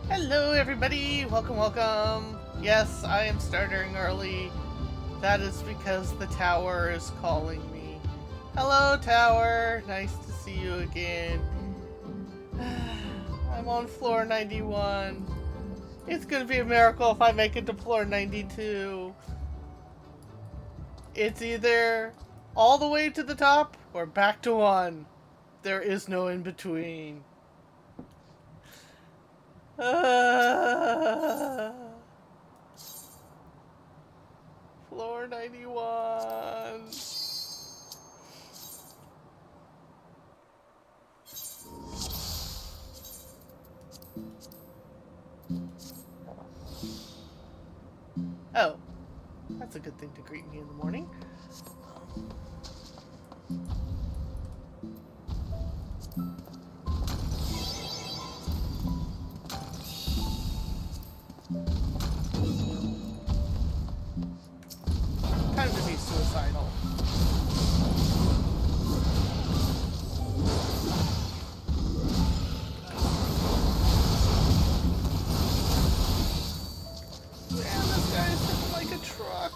Hello everybody, welcome. Yes, I am starting early. That is because the tower is calling me. Hello tower, nice to see you again. I'm on floor 91. It's gonna be a miracle if I make it to floor 92. It's either all the way to the top or back to 1. There is no in between. Floor 91. Oh, that's a good thing to greet me in the morning. Time to be suicidal. Man, this guy is sitting like a truck.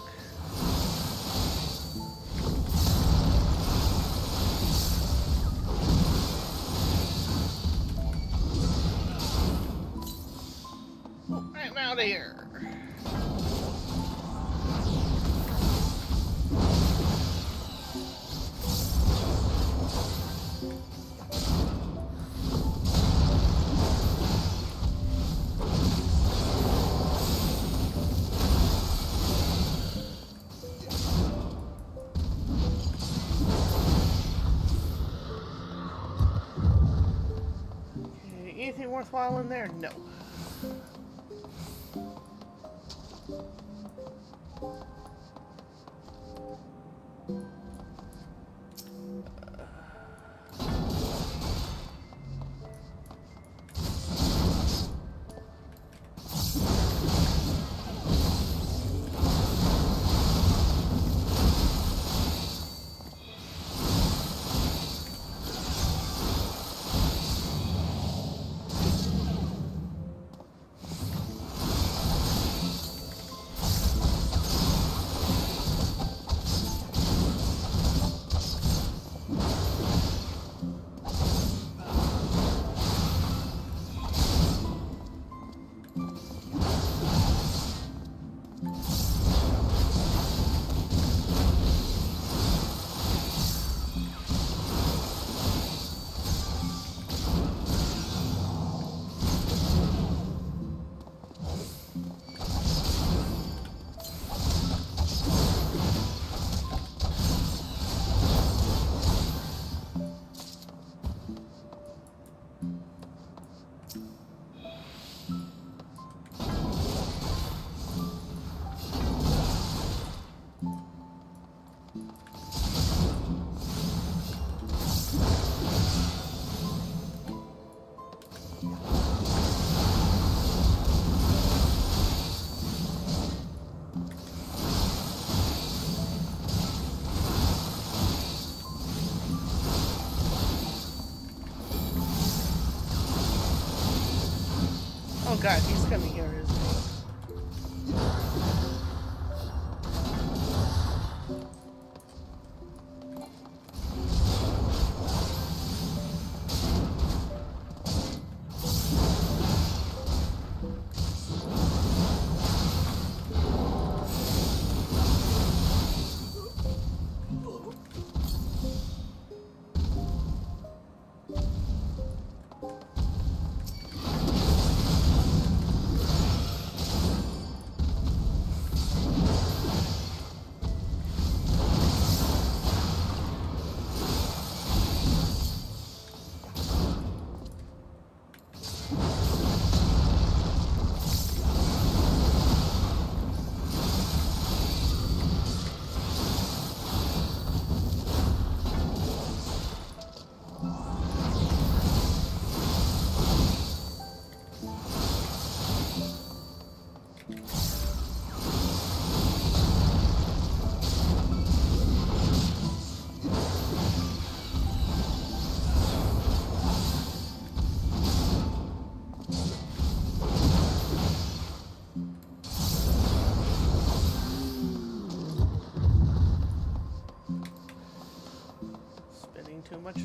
Oh, I'm out of here. Anything worthwhile in there? No. Oh god, he's coming here, isn't he?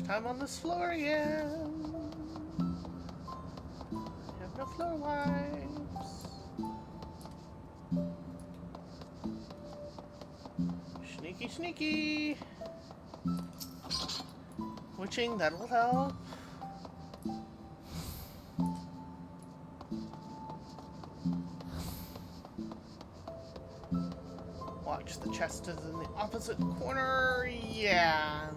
time on this floor again. I have no floor wipes. Sneaky, sneaky. Witching, that'll help. Watch, the chest is in the opposite corner. Yeah.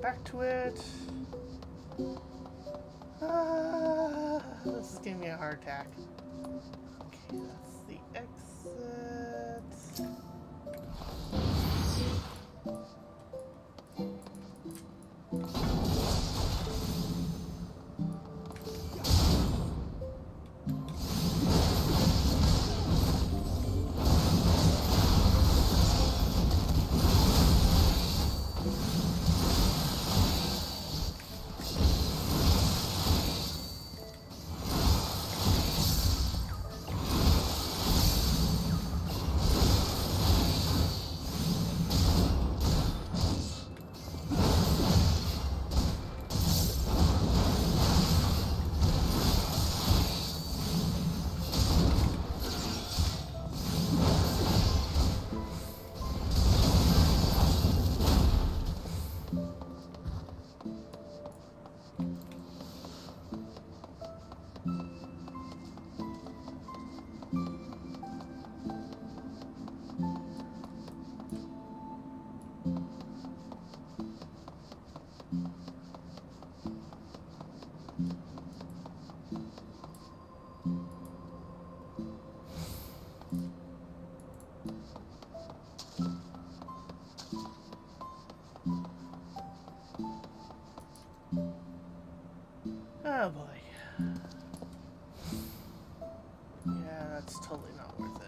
Back to it. This is giving me a heart attack. Okay, that's the exit. Oh boy. Yeah, that's totally not worth it.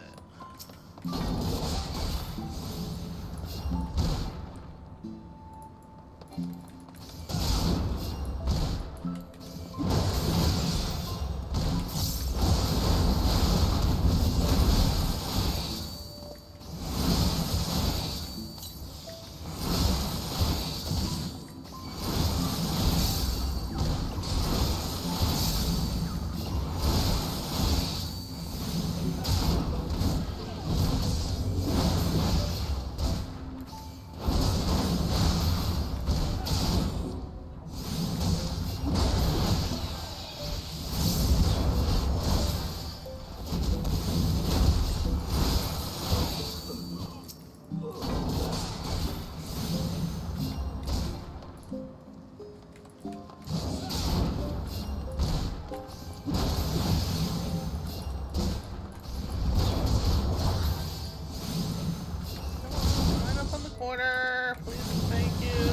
Corner, please, thank you.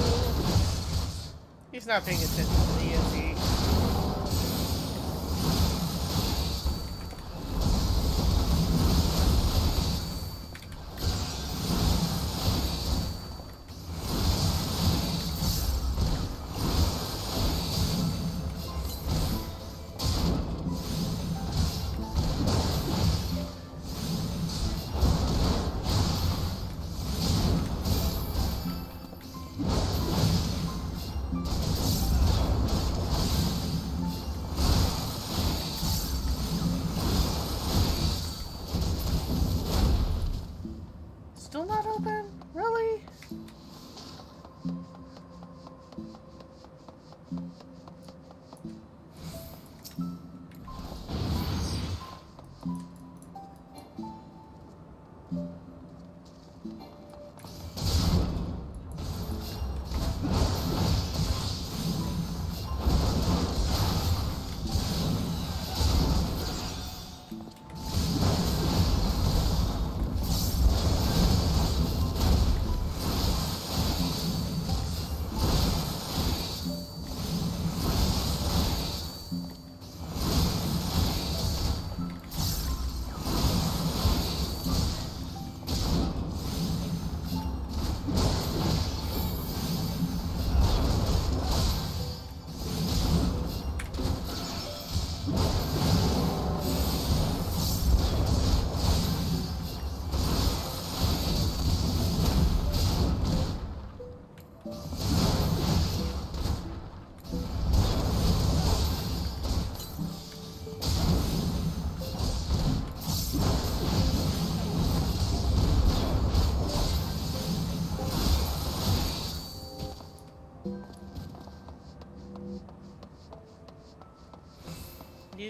He's not paying attention to me, is he?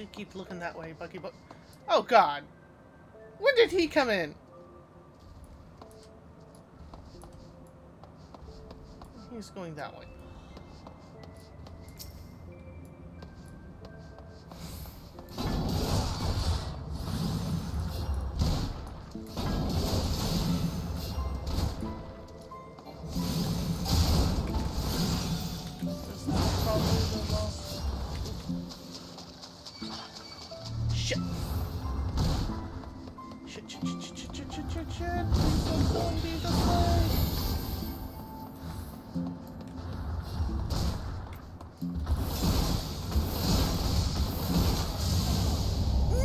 you keep looking that way, Bucky? Oh, God. When did he come in? He's going that way. Shit. Shit. Please don't go and be this way.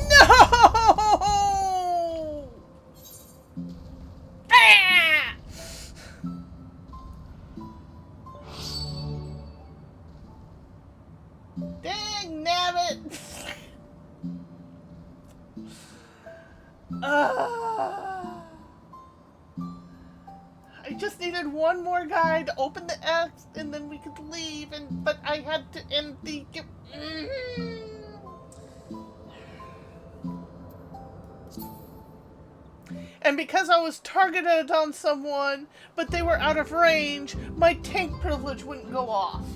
No! Ah! Dang nabbit! I just needed one more guy to open the X, and then we could leave. But I had to end the. And because I was targeted on someone, but they were out of range, my tank privilege wouldn't go off.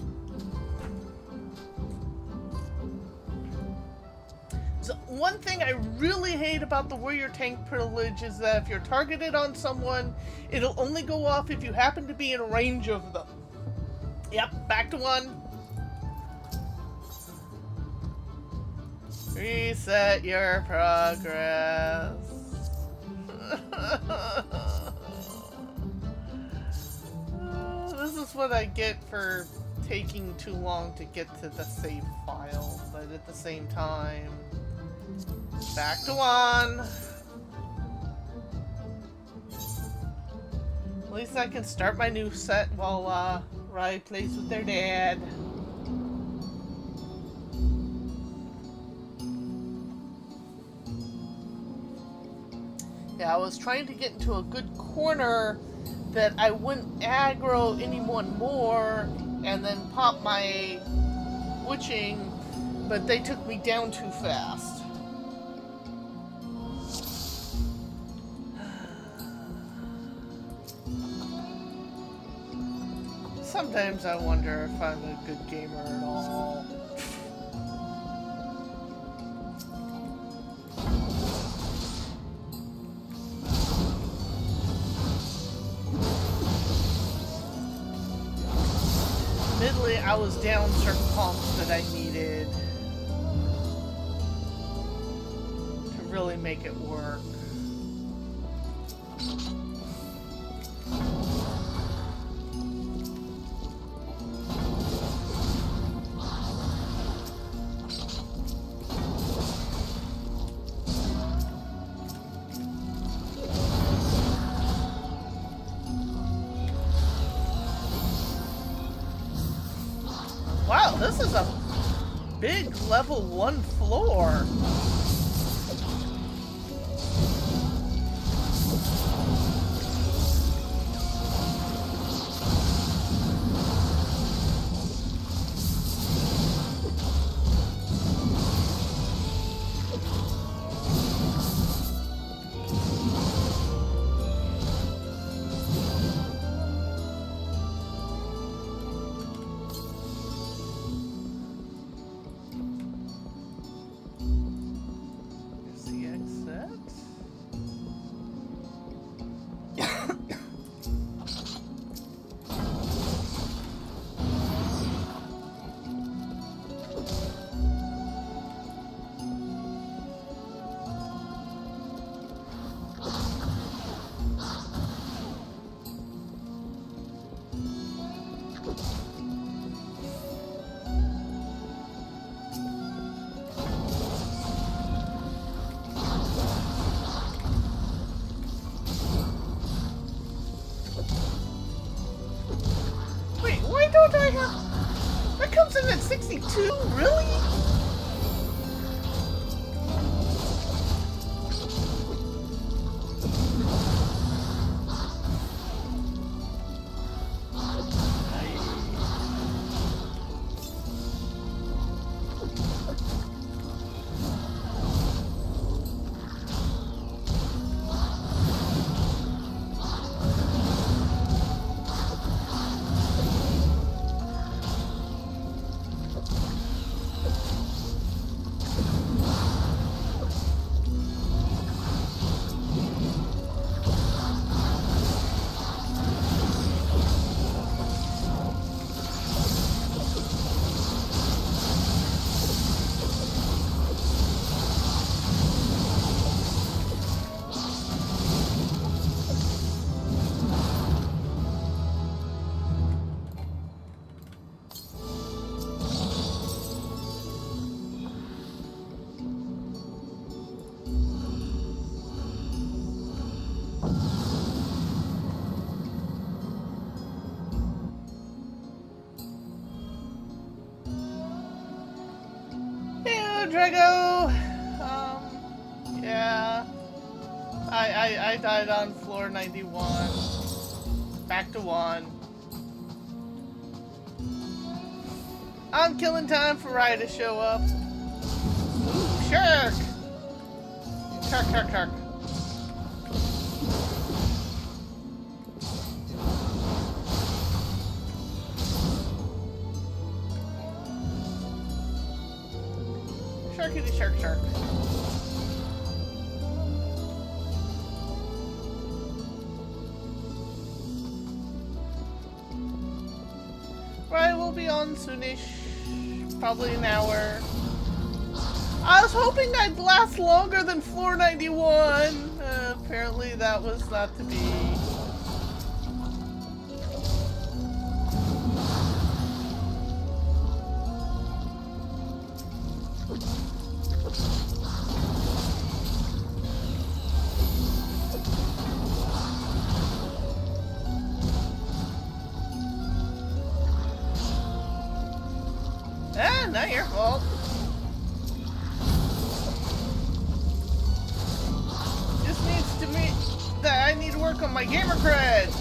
So one thing I really hate about the warrior tank privilege is that if you're targeted on someone, it'll only go off if you happen to be in range of them. Yep, back to 1. Reset your progress. This is what I get for taking too long to get to the save file, but at the same time, back to 1. At least I can start my new set while Rai plays with their dad. Yeah, I was trying to get into a good corner that I wouldn't aggro anyone more and then pop my witching, but they took me down too fast. Sometimes I wonder if I'm a good gamer at all. Admittedly, I was down certain pumps that I needed to really make it work. Wow, this is a big level 1 floor. Drago! Yeah. I died on floor 91. Back to 1. I'm killing time for Rye to show up. Ooh, shark! Shark, shark, shark. Sharkity shark shark. Right, we'll be on soonish. Probably an hour. I was hoping I'd last longer than floor 91. Apparently that was not to be. Not your fault. Just needs to mean that I need to work on my gamer cred.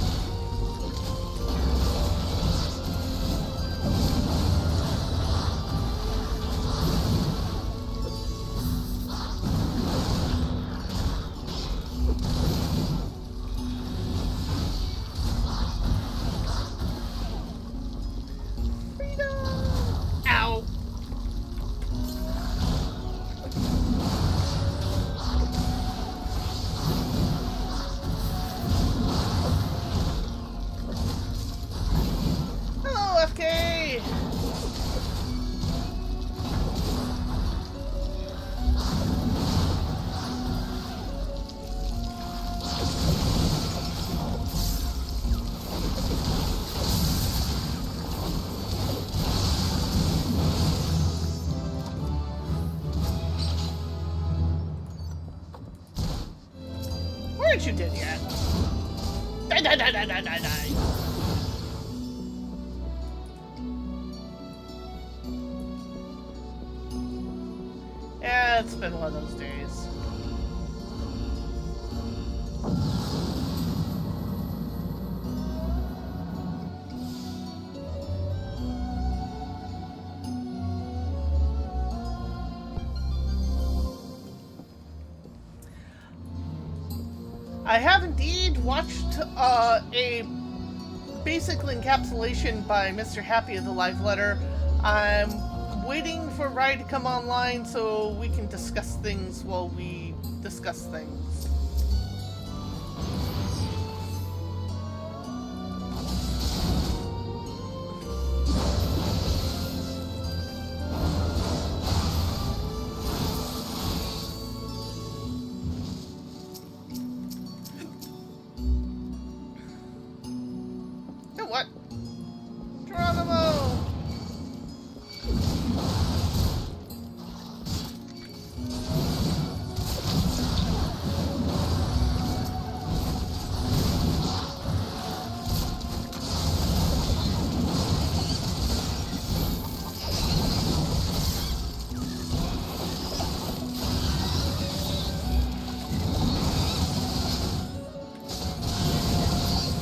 Aren't you dead yet? Die, die, die, die, die, die, die. Yeah, it's been one of those days. I have indeed watched a basically encapsulation by Mr. Happy of the Live Letter. I'm waiting for Rye to come online so we can discuss things while we discuss things. What? Geronimo!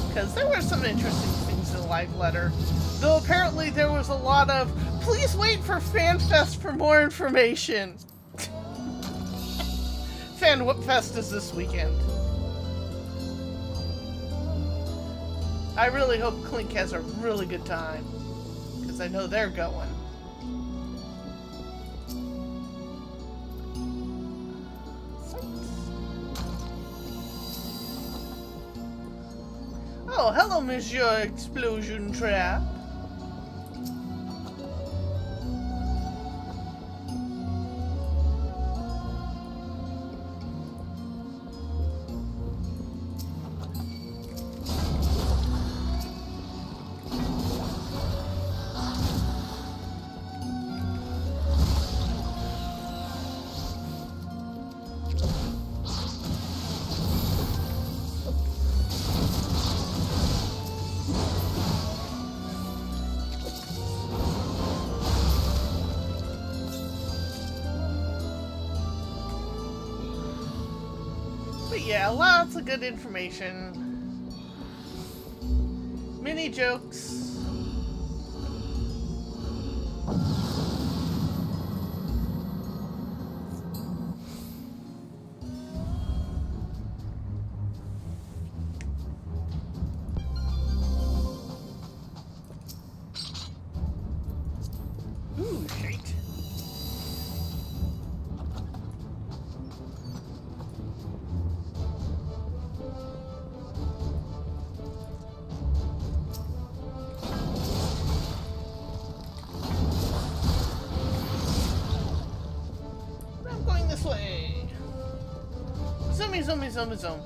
Because there were some interesting things in the Live Letter. Though apparently there was a lot of, please wait for FanFest for more information. Fan Whoopfest is this weekend. I really hope Clink has a really good time. Because I know they're going. Oh, hello, Monsieur Explosion Trap. But yeah, lots of good information. Mini jokes. Ooh, shite. I'm going this way. Zoomy, zoomy, zoomy, zoom.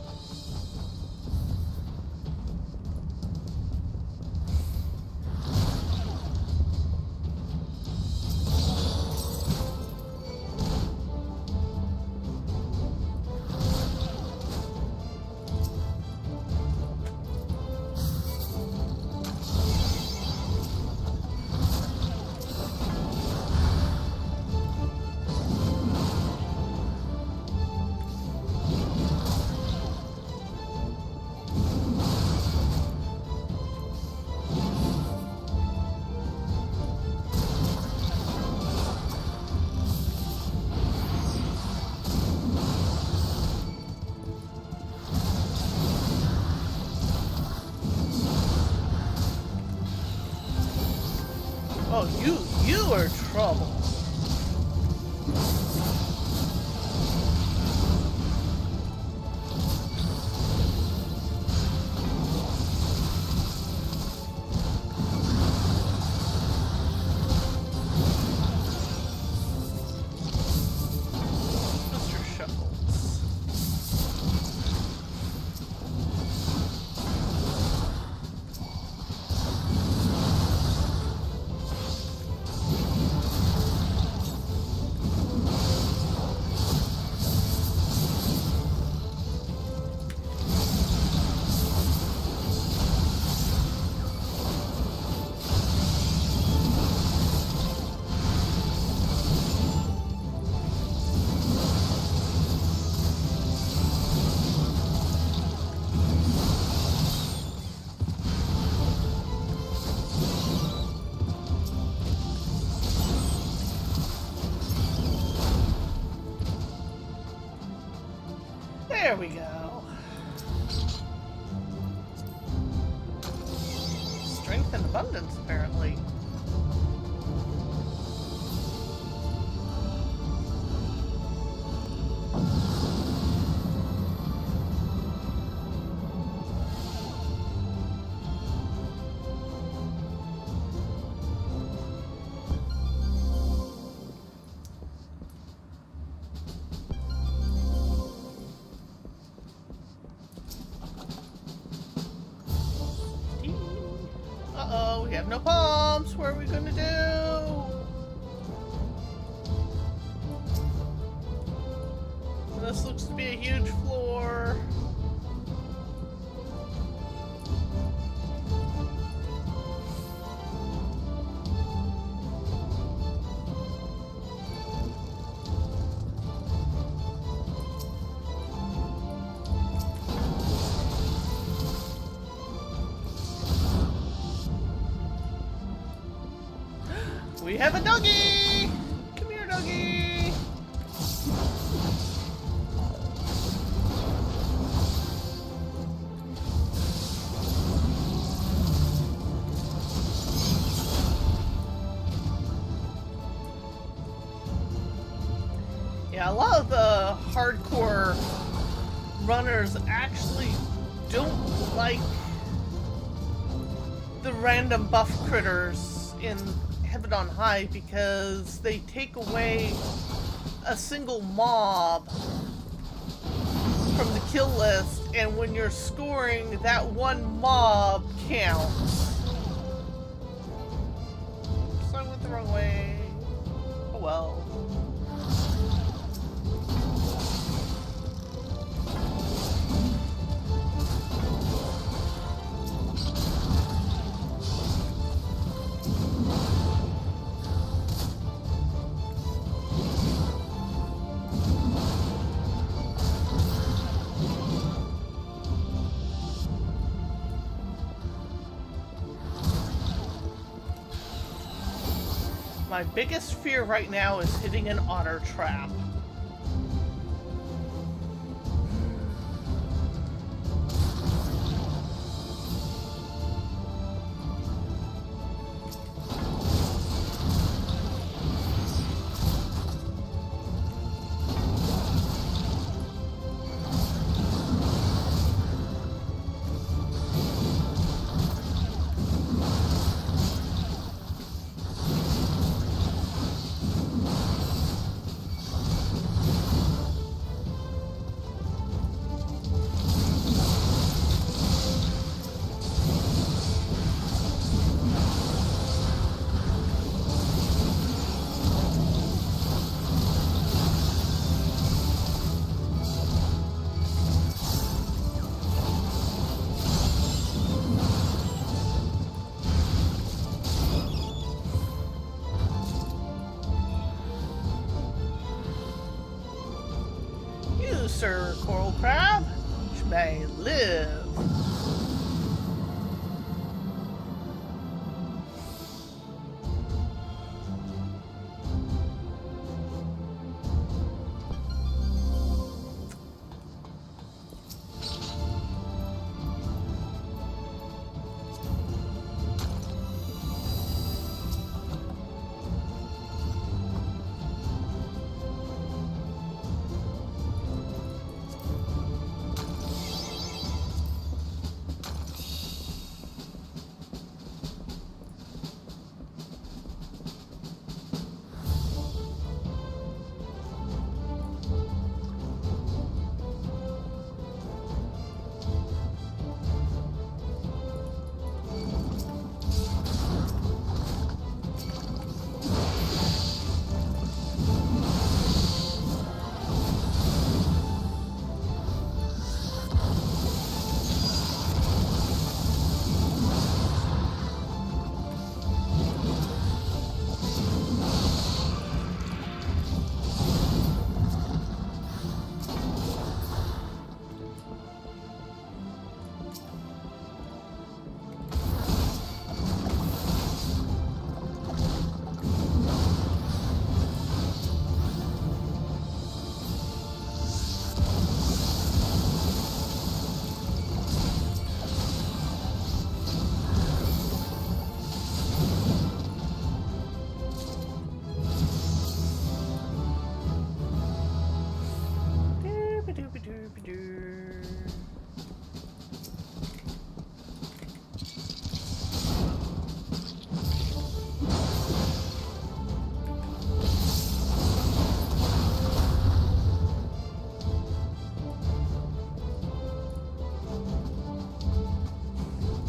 Oh, you are trouble. Mr. Shuffles. There we go. Strength and abundance, apparently. Uh-oh, we have no palms. What are we gonna do? This looks to be a huge floor. We have a doggy! Come here, doggy! Yeah, a lot of the hardcore runners actually don't like the random buff critters in Heaven on High because they take away a single mob from the kill list, and when you're scoring, that one mob counts. Oops, I went the wrong way. Oh well. My biggest fear right now is hitting an otter trap. Sir Coral Crab, may live.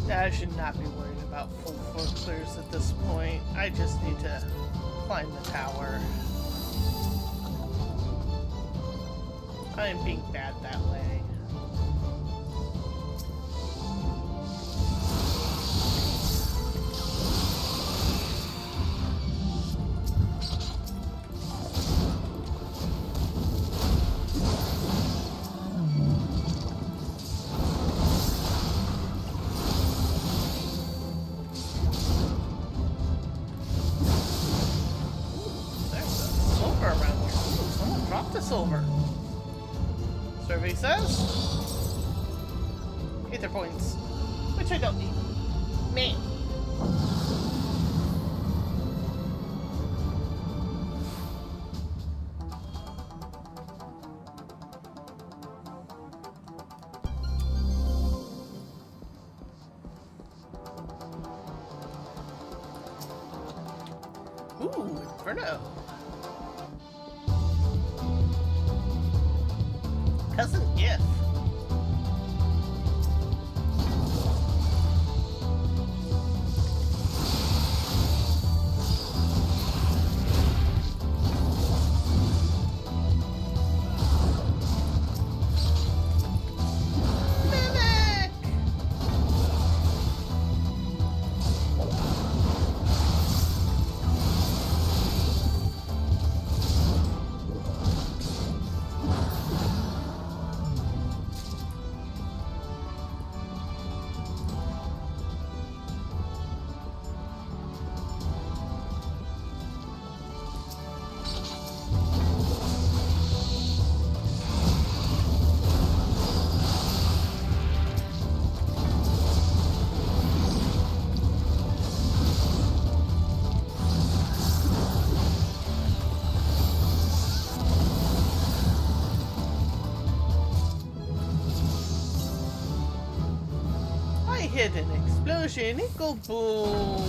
I should not be worried about full floor clears at this point. I just need to climb the tower. I am being bad that way. Silver. Survey says Aether points, which I don't need. Me. Ooh, Inferno. Cousin If. Hidden explosion equal boom.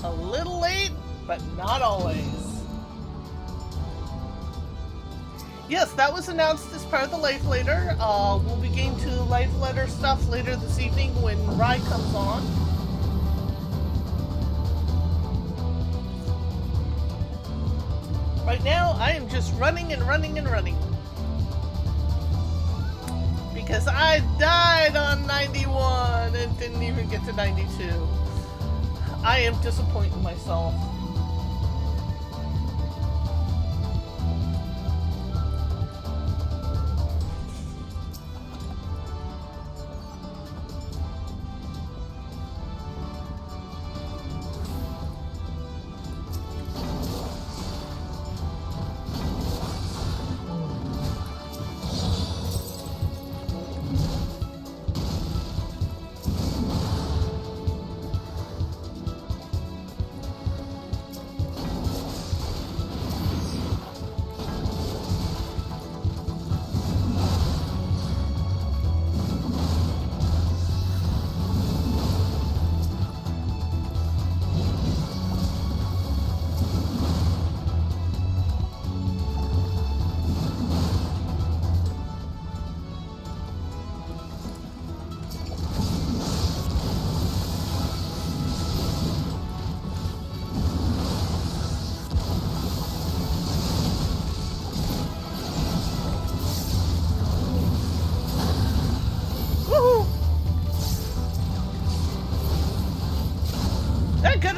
A little late, but not always. Yes, that was announced as part of the Life Letter. We'll be getting to Life Letter stuff later this evening when Rye comes on. Right now, I am just running and running and running. Because I died on 91 and didn't even get to 92. I am disappointed in myself.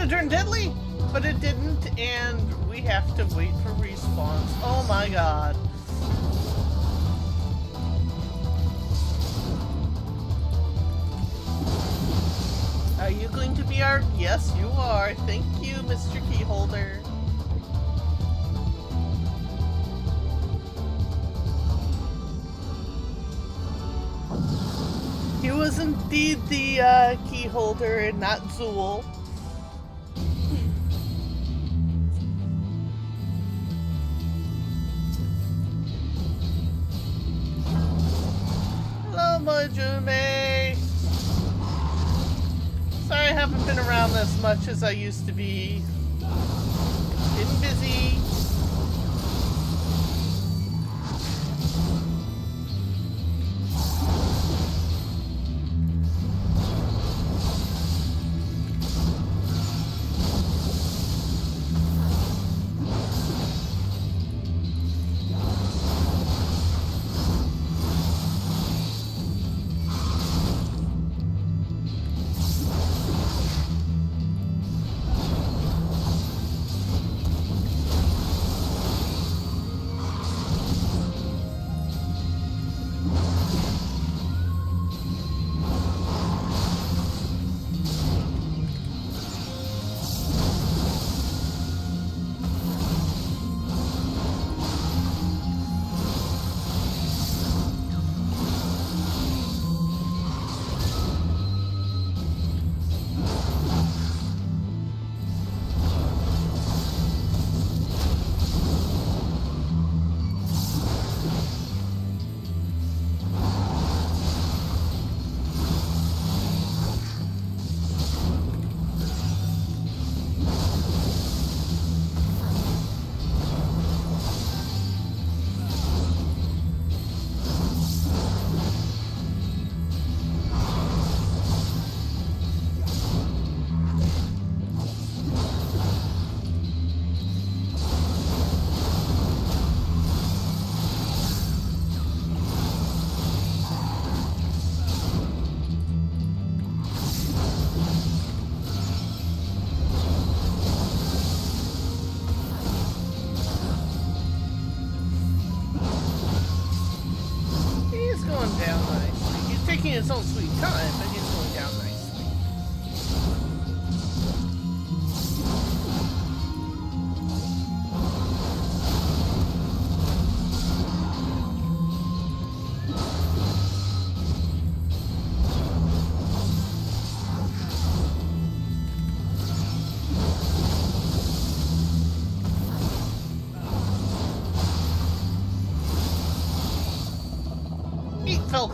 Turned deadly, but it didn't, and we have to wait for respawns. Oh my god. Are you going to be our... Yes, you are. Thank you, Mr. Keyholder. He was indeed the keyholder and not Zool. Majume. Sorry I haven't been around as much as I used to be. Been busy.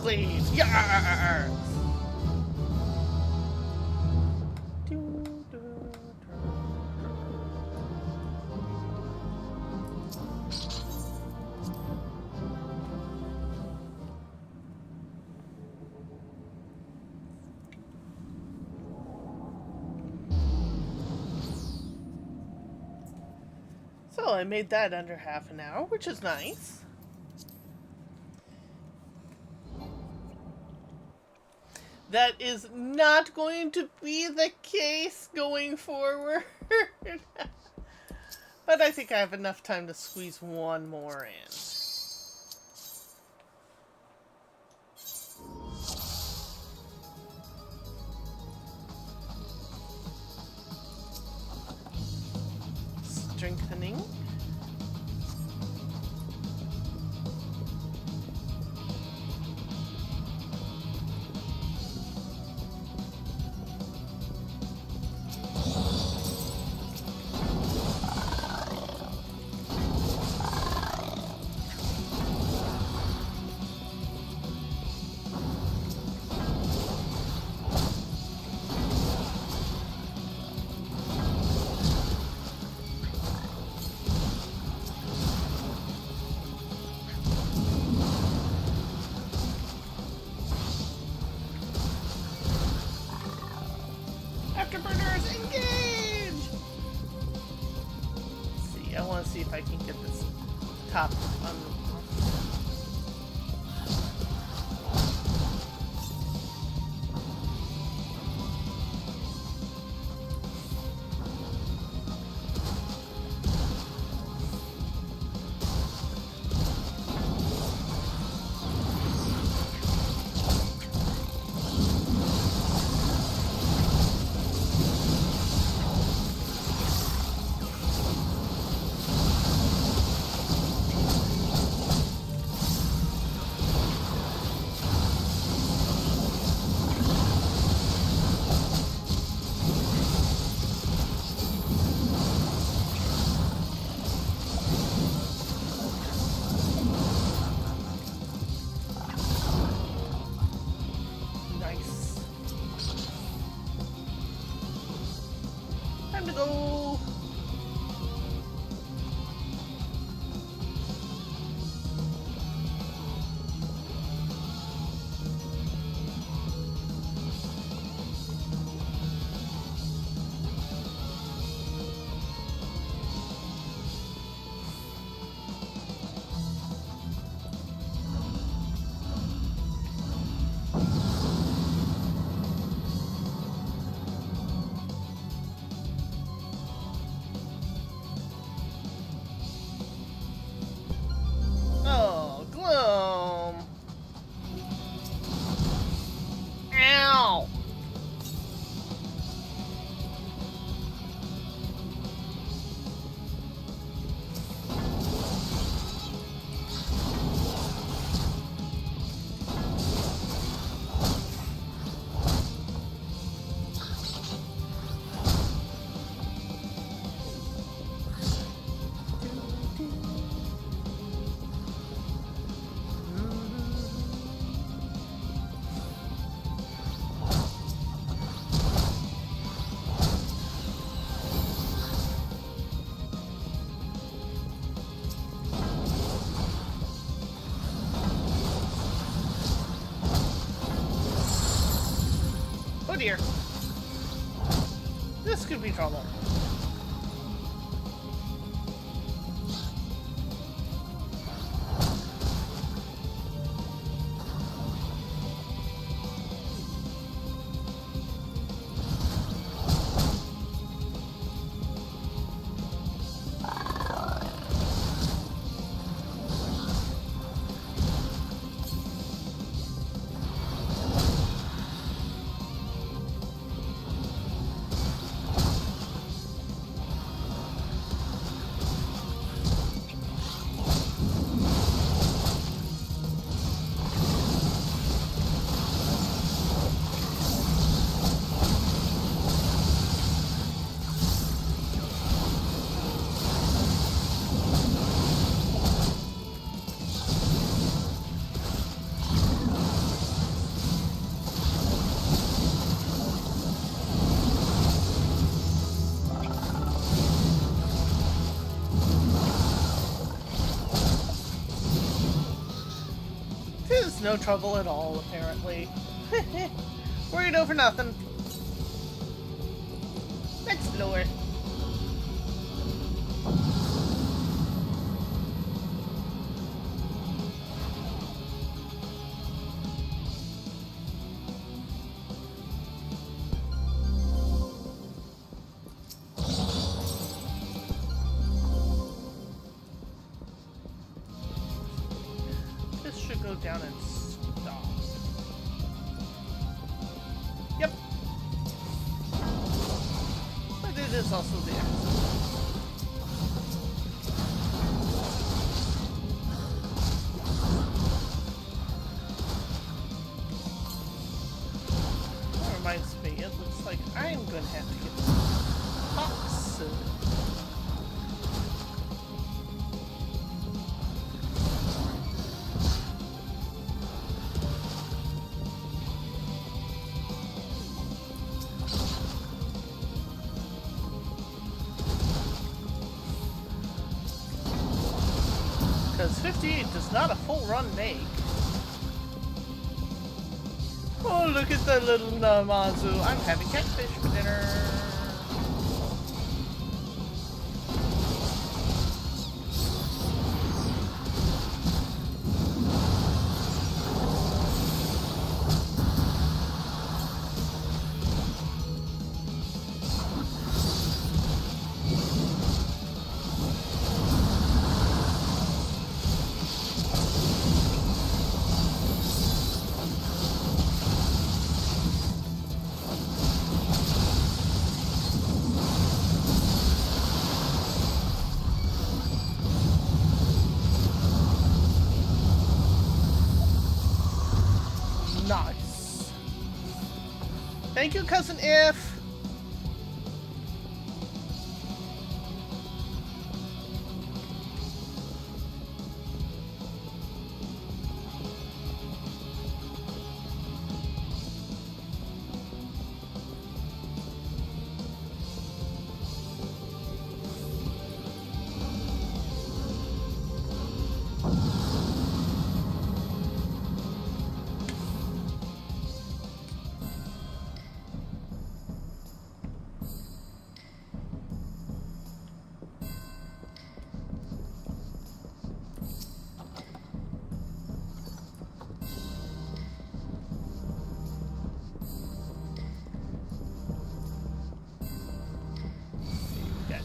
cleave. Yarr! So I made that under half an hour, which is nice. That is not going to be the case going forward. But I think I have enough time to squeeze one more in. Strengthening. Afterburners, engage! Let's see, I want to see if I can get this top on. Time to go! Oh, gloom! Ow! Oh dear. This could be trouble. It's no trouble at all, apparently. Worried over nothing. Next lower. This should go down and stop. Yep. But it is also the exit. That reminds me, it looks like I'm gonna have to get toxin. Because 58 does not a full run make. Oh, look at that little Namazu. I'm having catfish for dinner. Nice. Thank you, Cousin If.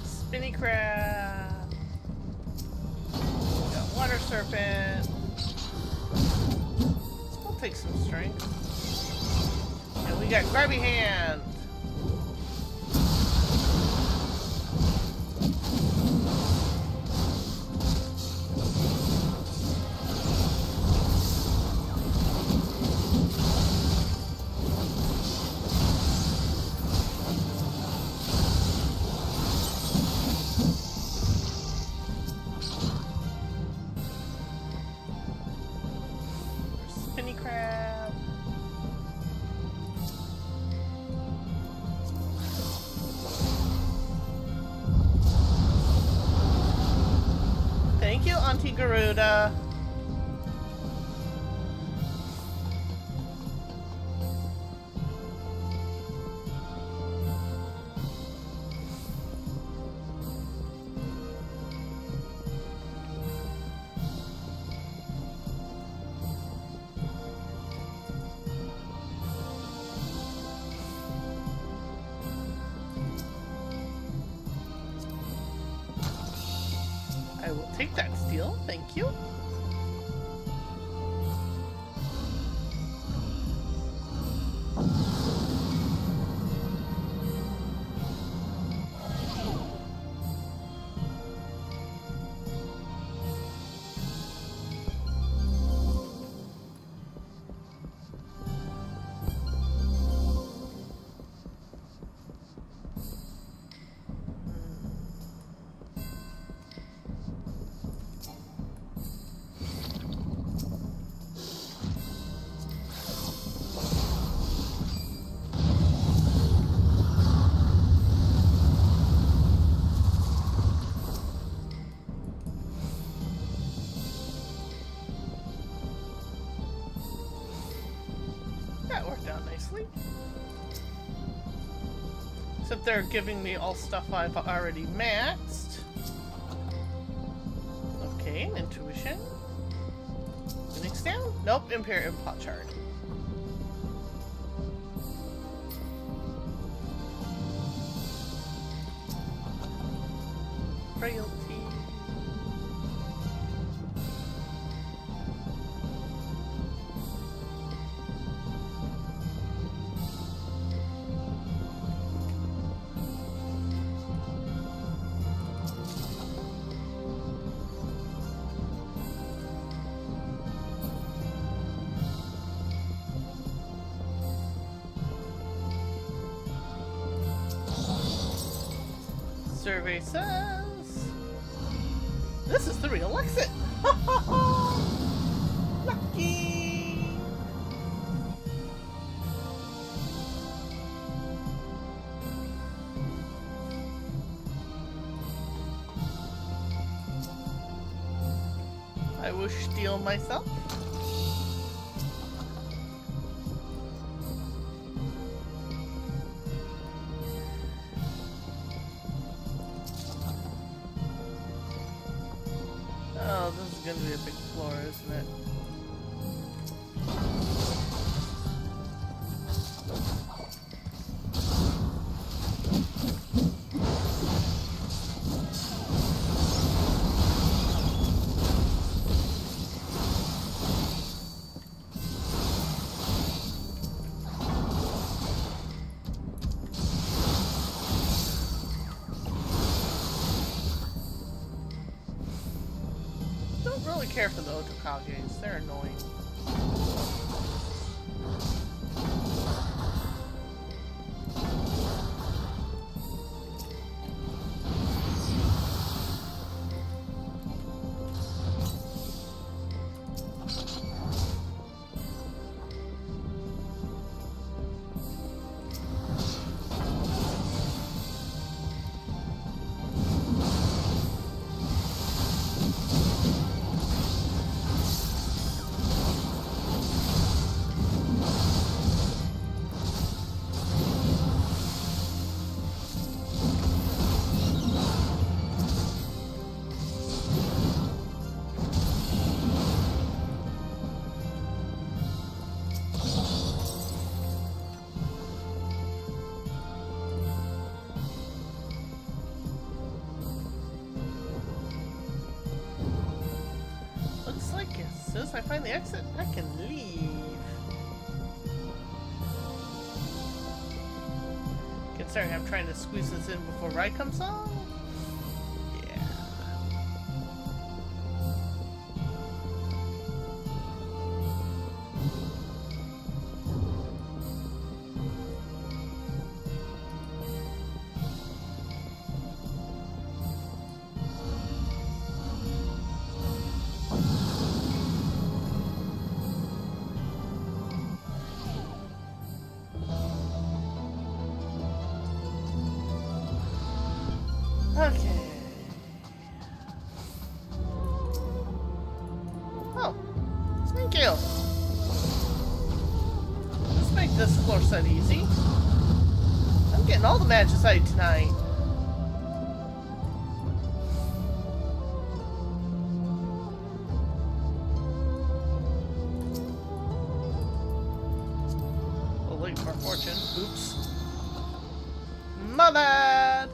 Spinny crab. Got water serpent. We'll take some strength. And we got grabby hand. Spinny crab. Thank you, Auntie Garuda. I will take that steel, thank you. Except they're giving me all stuff I've already maxed. Okay, an intuition. Phoenix down? Nope, Imperium Pot Chart. Frailty. Survey says this is the real exit. Lucky. I will steal myself. Oh, this is gonna be a big floor, isn't it? Really care for the Otokages, they're annoying. As soon as I find the exit, I can leave. Considering I'm trying to squeeze this in before Ride comes on? Yeah. Okay. Oh, thank you. Let's make this floor set easy. I'm getting all the magicite tonight. Well, late for fortune. Oops. My bad.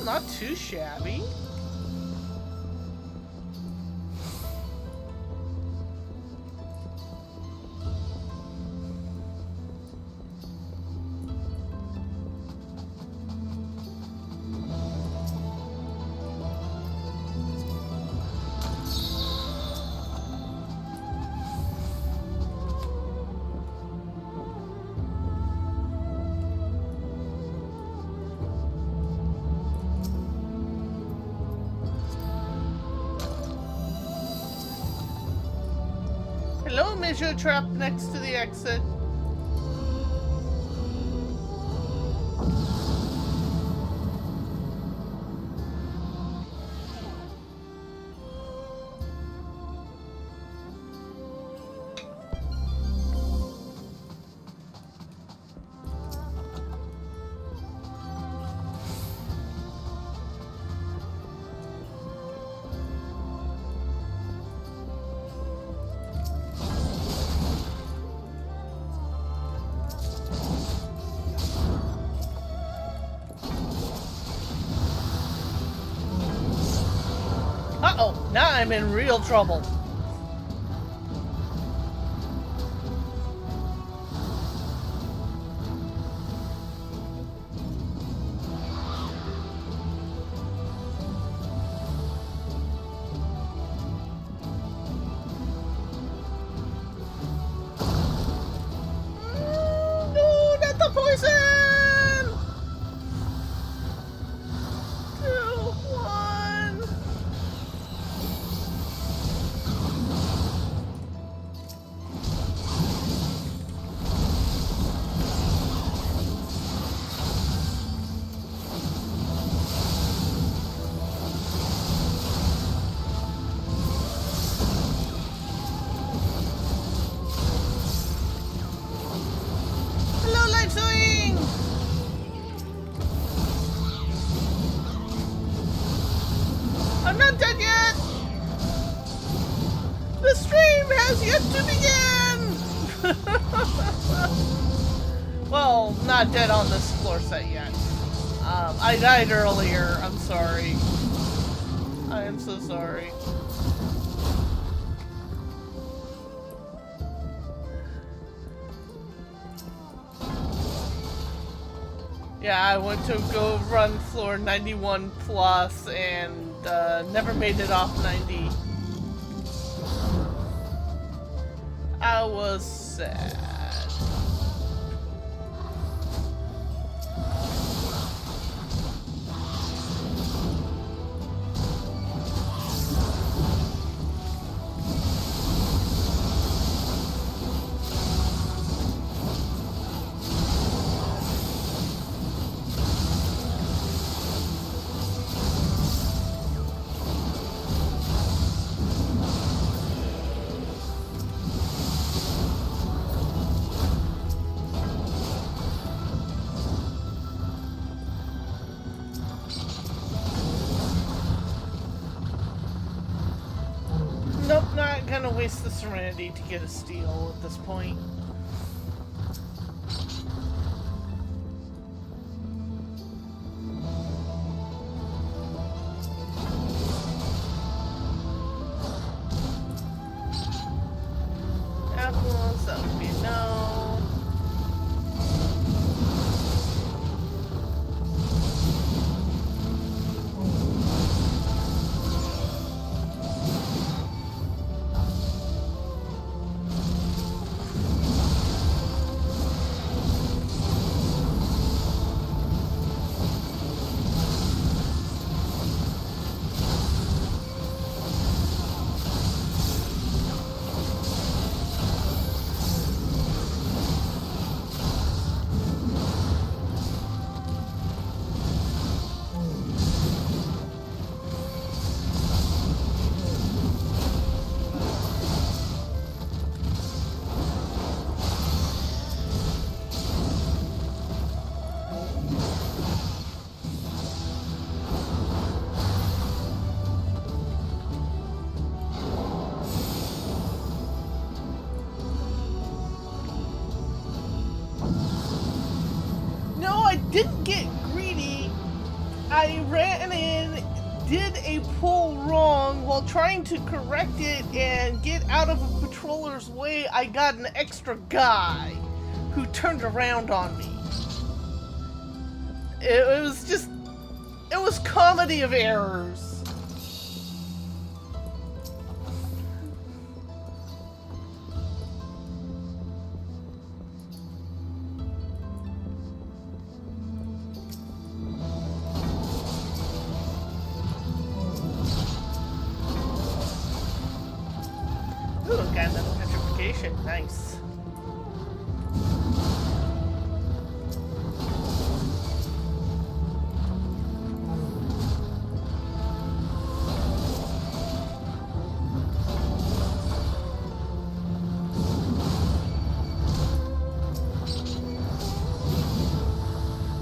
Not too shabby. treasure trap next to the exit. Uh-oh, now I'm in real trouble. No, not the poison! 2, 1. Hello, Life Swing! I'm not dead yet! The stream has yet to begin! Well, not dead on this floor set yet. I died earlier. I'm sorry. I am so sorry. Yeah, I went to go run floor 91 plus and never made it off 90. I was sad. Nope, not gonna waste the Serenity to get a steal at this point. Apples, that would be a no. Didn't get greedy. I ran in, did a pull wrong while trying to correct it and get out of a patroller's way. I got an extra guy who turned around on me. It was just, it was comedy of errors. Ooh, got another petrification. protection. Nice.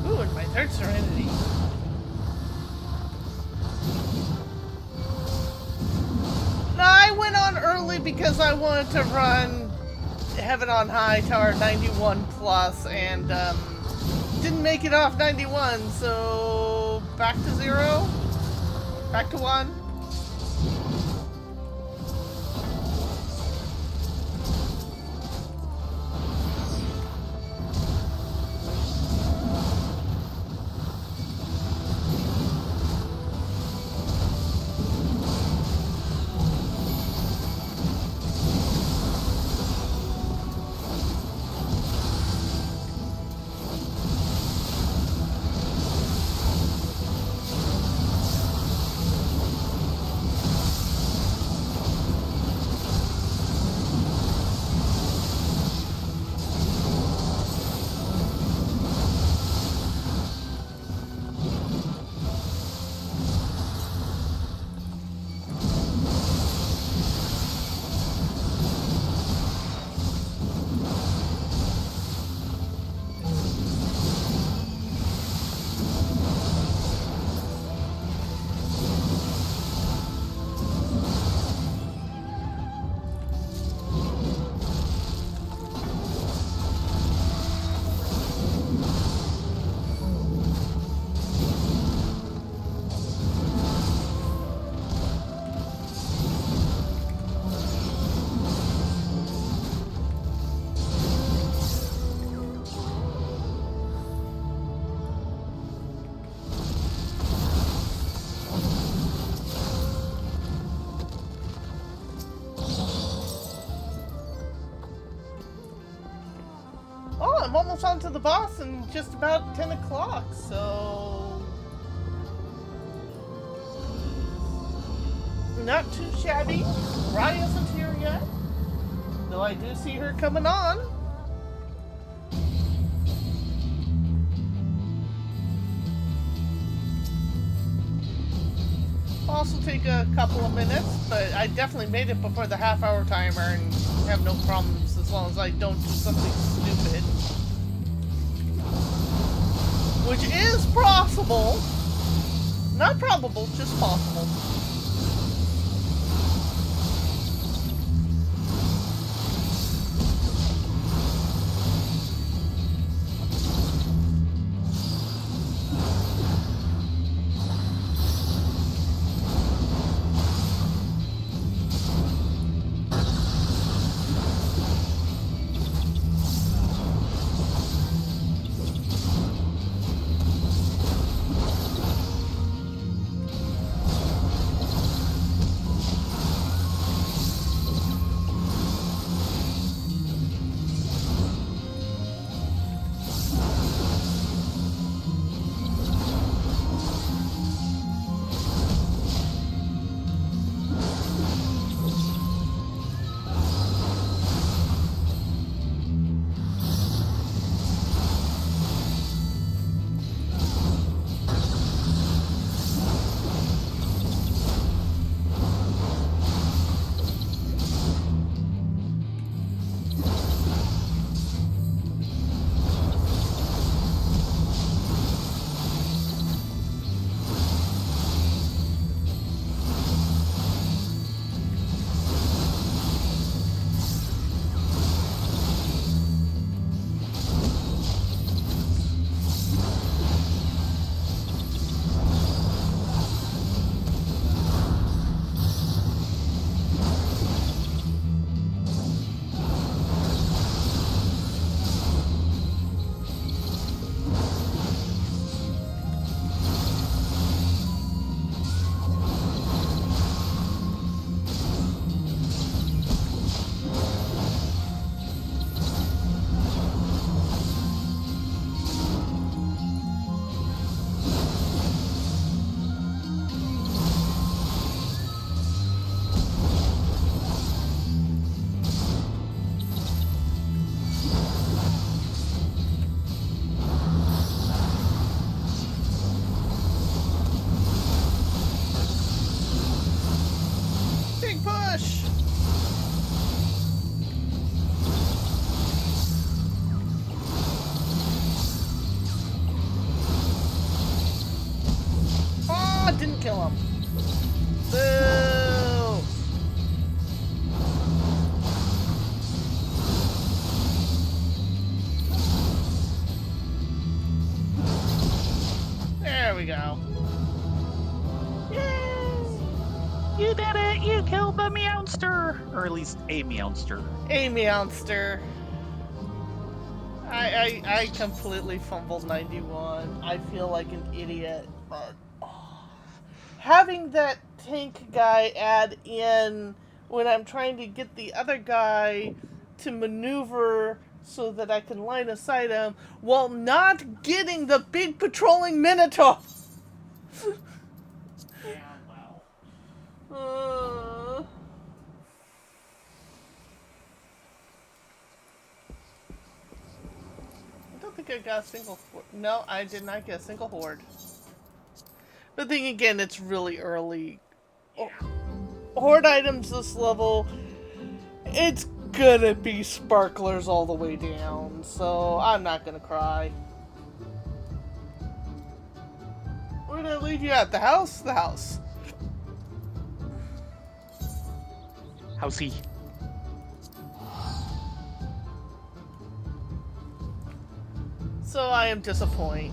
Ooh, and my third serenity. No, I went on early because I wanted to run Heaven on High Tower 91 plus, and didn't make it off 91, so back to 0? Back to 1? Oh, I'm almost on to the boss in just about 10 o'clock, so... not too shabby. Rye isn't here yet, though I do see her coming on. I'll also take a couple of minutes, but I definitely made it before the half-hour timer and have no problems as long as I don't do something stupid. Which is possible. Not probable, just possible. You did it! You killed the Meowster! Or at least a Meowster. A Meowster. I completely fumbled 91. I feel like an idiot, but having that tank guy add in when I'm trying to get the other guy to maneuver so that I can line of sight him while not getting the big patrolling Minotaur. Yeah, wow. I don't think I got a single horde. No, I did not get a single horde. But then again, it's really early. Yeah. Horde items this level, it's gonna be sparklers all the way down, so I'm not gonna cry. Where did I leave you at? The house? The house. Housey. So I am disappointed.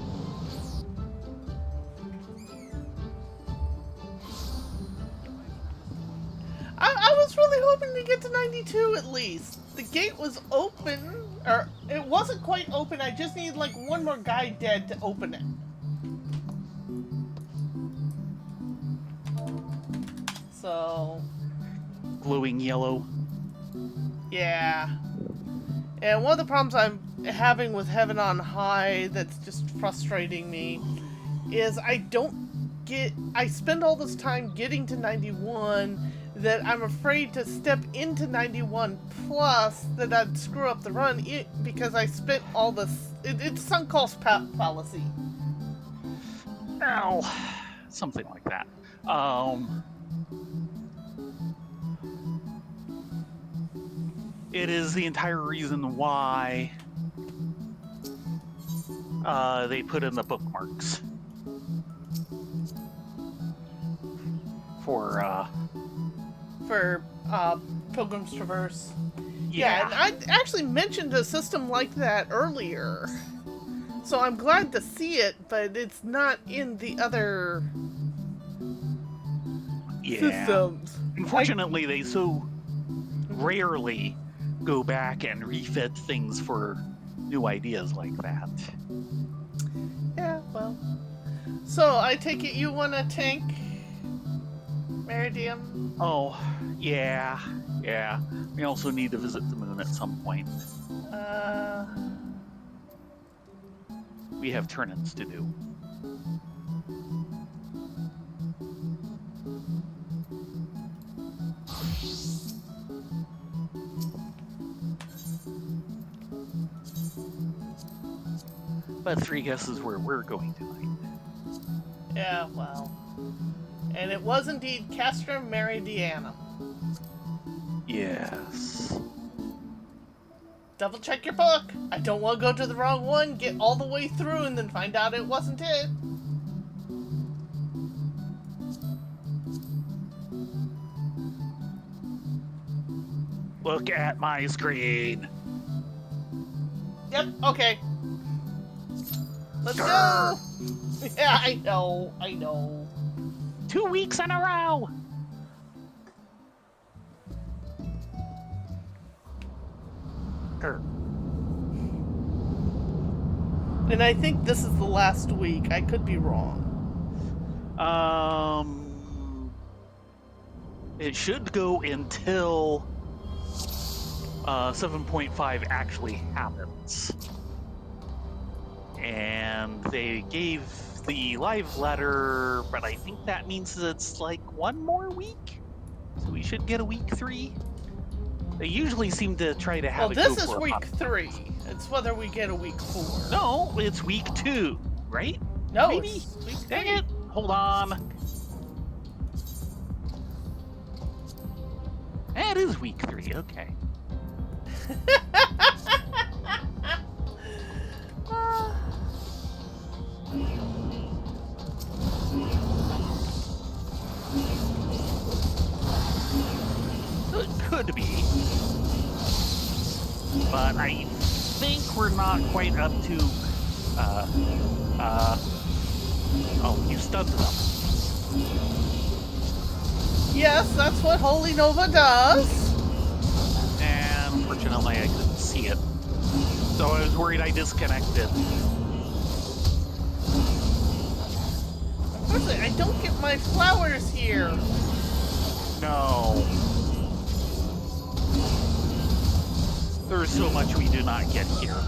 I was really hoping to get to 92 at least. The gate was open, or it wasn't quite open. I just needed like one more guy dead to open it. So... Glowing yellow. Yeah. And one of the problems I'm having with Heaven on High that's just frustrating me is I spend all this time getting to 91 that I'm afraid to step into 91 plus that I'd screw up the run because I spent all this... It's sunk cost fallacy. Ow. Something like that. It is the entire reason why they put in the bookmarks for Pilgrim's Traverse. Yeah, and I actually mentioned a system like that earlier. So I'm glad to see it, but it's not in the other systems. Unfortunately, they so rarely go back and refit things for new ideas like that. Yeah, well. So, I take it you want to tank Miradiaum? Oh, yeah. We also need to visit the moon at some point. We have turn-ins to do. But 3 guesses where we're going tonight. Yeah, well. And it was indeed Castrum Miradiaum. Yes. Double check your book. I don't want to go to the wrong one, get all the way through, and then find out it wasn't it. Look at my screen. Yep, okay. Let's go! Yeah, I know. 2 weeks in a row! And I think this is the last week. I could be wrong. It should go until 7.5 actually happens. And they gave the live letter, but I think that means it's like 1 more week. So we should get a week 3. They usually seem to try to have it go for this is week 3. It's whether we get a week 4. No, it's week 2, right? No, Maybe? it's week 3. Dang it! Hold on. It is week 3, okay. It could be. But I think we're not quite up to, oh, you stunned them. Yes, that's what Holy Nova does. And unfortunately, I couldn't see it. So I was worried I disconnected. Unfortunately, I don't get my flowers here. No. There's so much we do not get here.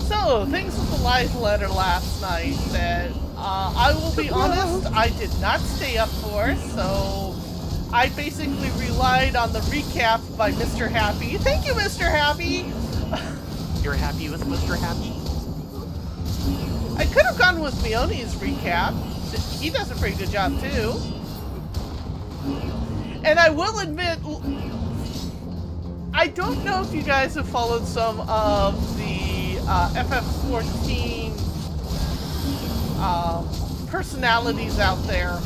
So, things with the live letter last night that I will be honest, I did not stay up for, so I basically relied on the recap by Mr. Happy. Thank you, Mr. Happy! You're happy with Mr. Happy? I could have gone with Mioni's recap. He does a pretty good job, too. And I will admit, I don't know if you guys have followed some of the FF14 personalities out there,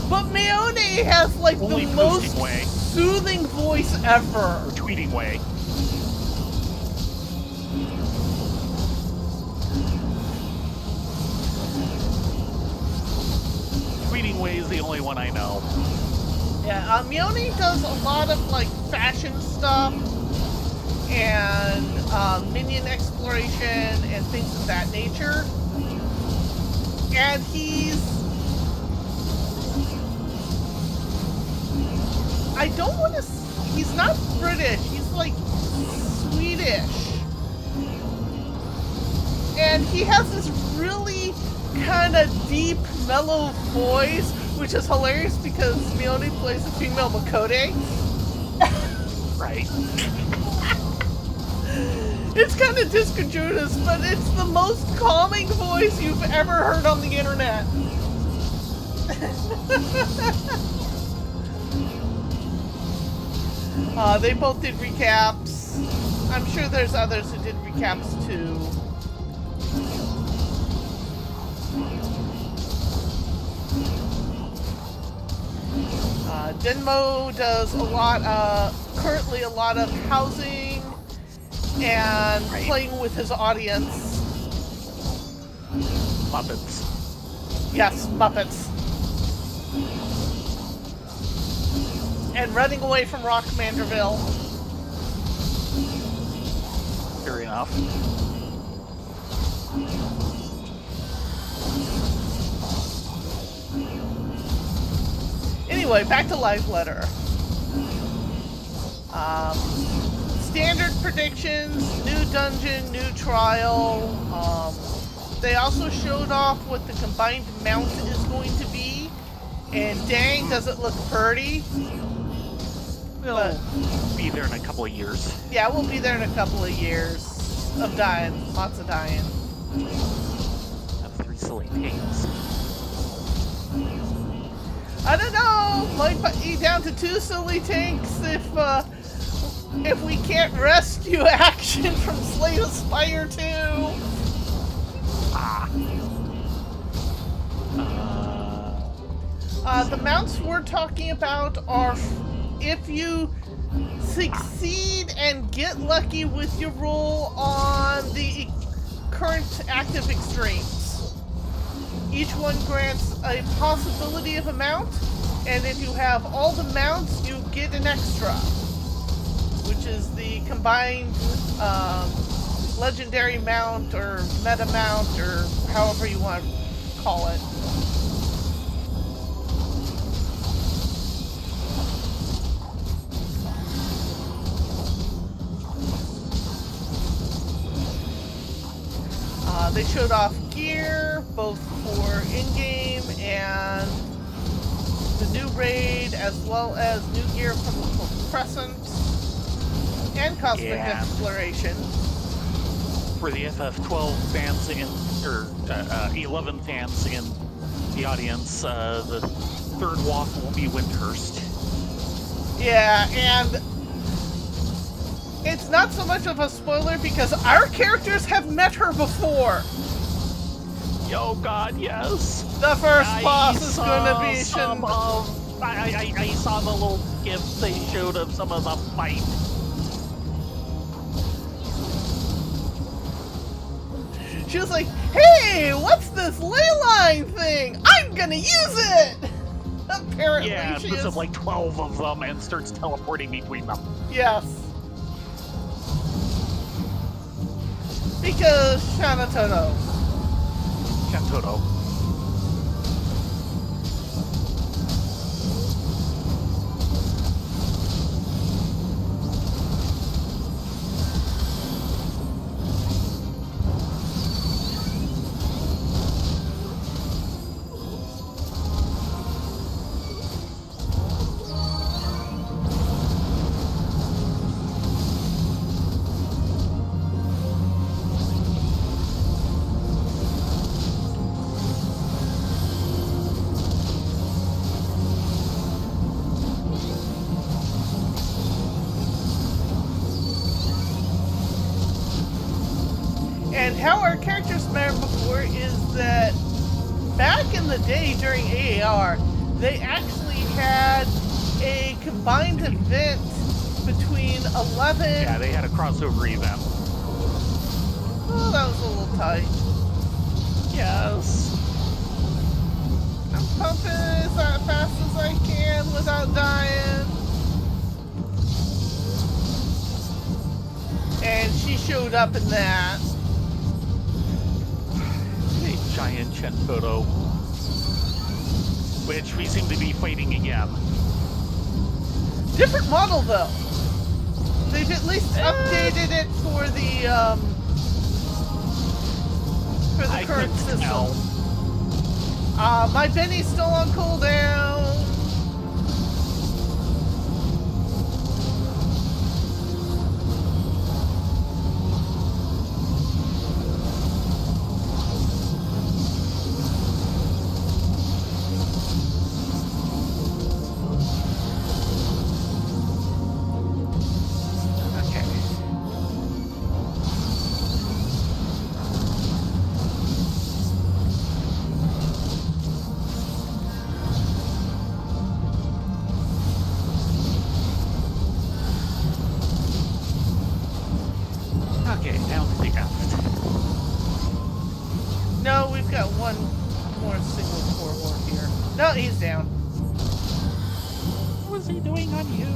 but Mioni has like Only the most way. soothing voice ever. Or tweeting way. Tweeting way is the only one I know. Yeah, Mioni does a lot of like fashion stuff and minion exploration and things of that nature. And I don't want to, he's not British, he's like Swedish. And he has this really kind of deep, mellow voice, which is hilarious because Mioni plays a female Makode. Right. It's kind of discontinuous, but it's the most calming voice you've ever heard on the internet. They both did recaps. I'm sure there's others who did recaps too. Denmo does a lot, currently a lot of housing and playing with his audience. Muppets. Yes, Muppets. And running away from Rock Manderville. Fair enough. Anyway, back to Live Letter. Standard predictions, new dungeon, new trial. They also showed off what the combined mount is going to be. And dang, does it look pretty. We'll be there in a couple of years. Yeah, we'll be there in a couple of years of dying. Lots of dying. Have 3 silly tanks. I don't know. Might put you down to 2 silly tanks if we can't rescue action from Slay the Spire 2. The mounts we're talking about are if you succeed and get lucky with your roll on the current active extremes. Each one grants a possibility of a mount, and if you have all the mounts, you get an extra, which is the combined legendary mount or meta mount or however you want to call it. They showed off gear, both for in-game and the new raid, as well as new gear from the Crescent and Cosmic Exploration. For the FF12 fans or 11 fans in the audience, the third walk will be Windhurst. Yeah, and it's not so much of a spoiler because our characters have met her before. Oh god, yes. The first boss is going to be I saw the little gifs they showed of some of the fight. She was like, hey, what's this ley line thing? I'm gonna use it! Apparently Yeah, she puts is... up like 12 of them and starts teleporting between them. Yes. Because Shanatoto. Shantoto. And how our characters met before is that back in the day during AAR, they actually had a combined event between 11... Yeah, they had a crossover event. Oh, that was a little tight. Yes. I'm pumping as fast as I can without dying. And she showed up in that. A giant Shantoto. Which we seem to be fighting again. Different model, though. They've at least updated it for the current system. Tell. My Benny's still on cooldown. Okay, now to the left. No, we've got one more single core war here. No, he's down. What was he doing on you?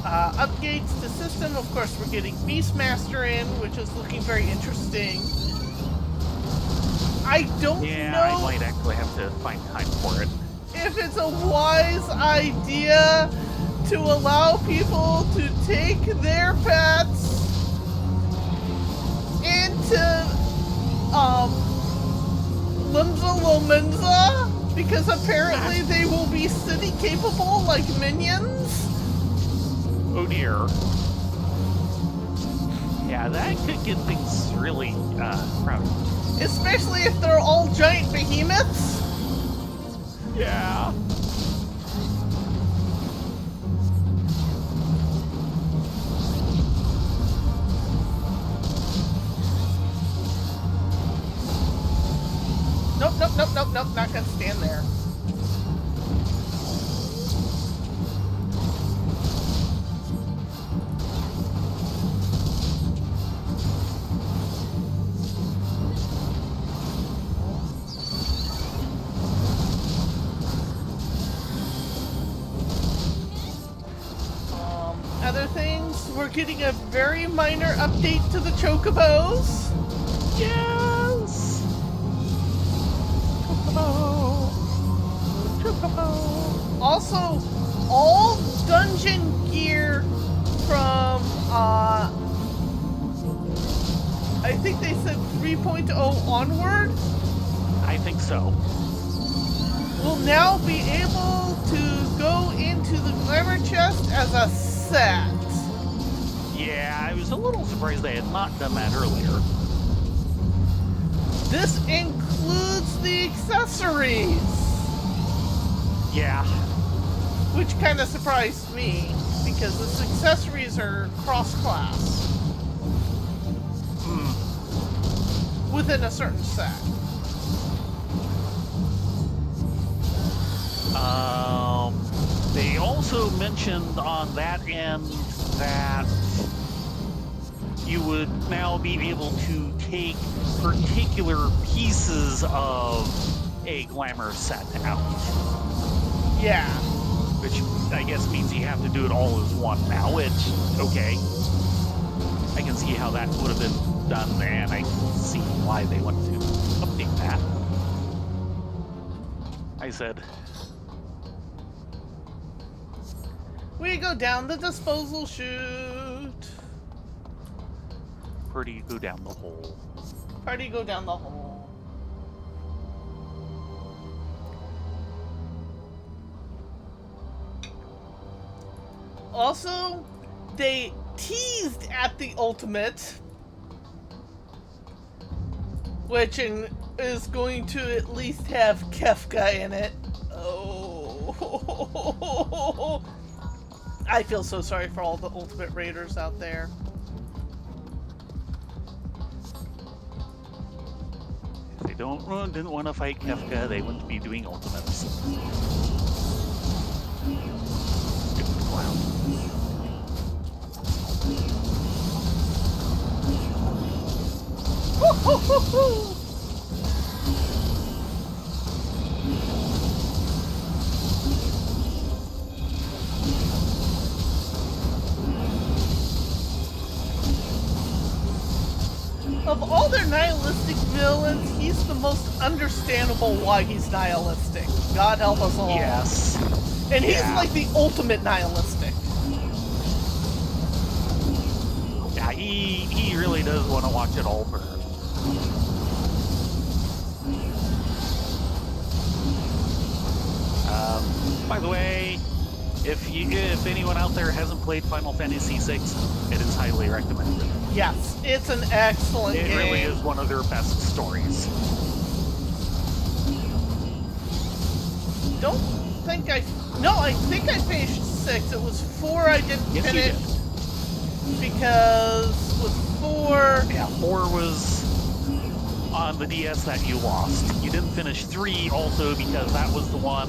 Updates to system. Of course, we're getting Beastmaster in, which is looking very interesting. I don't know I might actually have to find time for it. if it's a wise idea to allow people to take their pets into Limsa Lominsa, because apparently they will be city capable like minions. Oh dear. Yeah, that could get things really crowded. Especially if they're all giant behemoths. Yeah. Nope, not gonna stand there. Other things, we're getting a very minor update to the Chocobos. Yes! Chocobo! Chocobo! Also, all dungeon gear from, I think they said 3.0 onward, I think so. will now be able to go into the glamour chest as a set. Yeah, I was a little surprised they had not done that earlier. This includes the accessories, Yeah. which kind of surprised me, because the accessories are cross-class within a certain set. They also mentioned on that end that you would now be able to take particular pieces of a glamour set out. Yeah. Which I guess means you have to do it all as one now, which, okay. I can see how that would have been done, and I see why they want to update that. I said, We go down the disposal chute. pretty go down the hole. Party go down the hole. Also, they teased at the ultimate, which is going to at least have Kefka in it. Oh, I feel so sorry for all the ultimate raiders out there. If they didn't want to fight Kefka, they wouldn't be doing ultimates. Stupid clown. Woo-hoo-hoo-hoo! Of all their nihilistic villains, he's the most understandable why he's nihilistic. God help us all. Yes. And he's like the ultimate nihilistic. Yeah, he really does want to watch it all burn. By the way, if anyone out there hasn't played Final Fantasy VI, it is highly recommended. Yes, it's an excellent game. It really is one of their best stories. I think I finished 6. It was 4 I didn't finish. Because with 4... Yeah, 4 was on the DS that you lost. You didn't finish 3 also because that was the one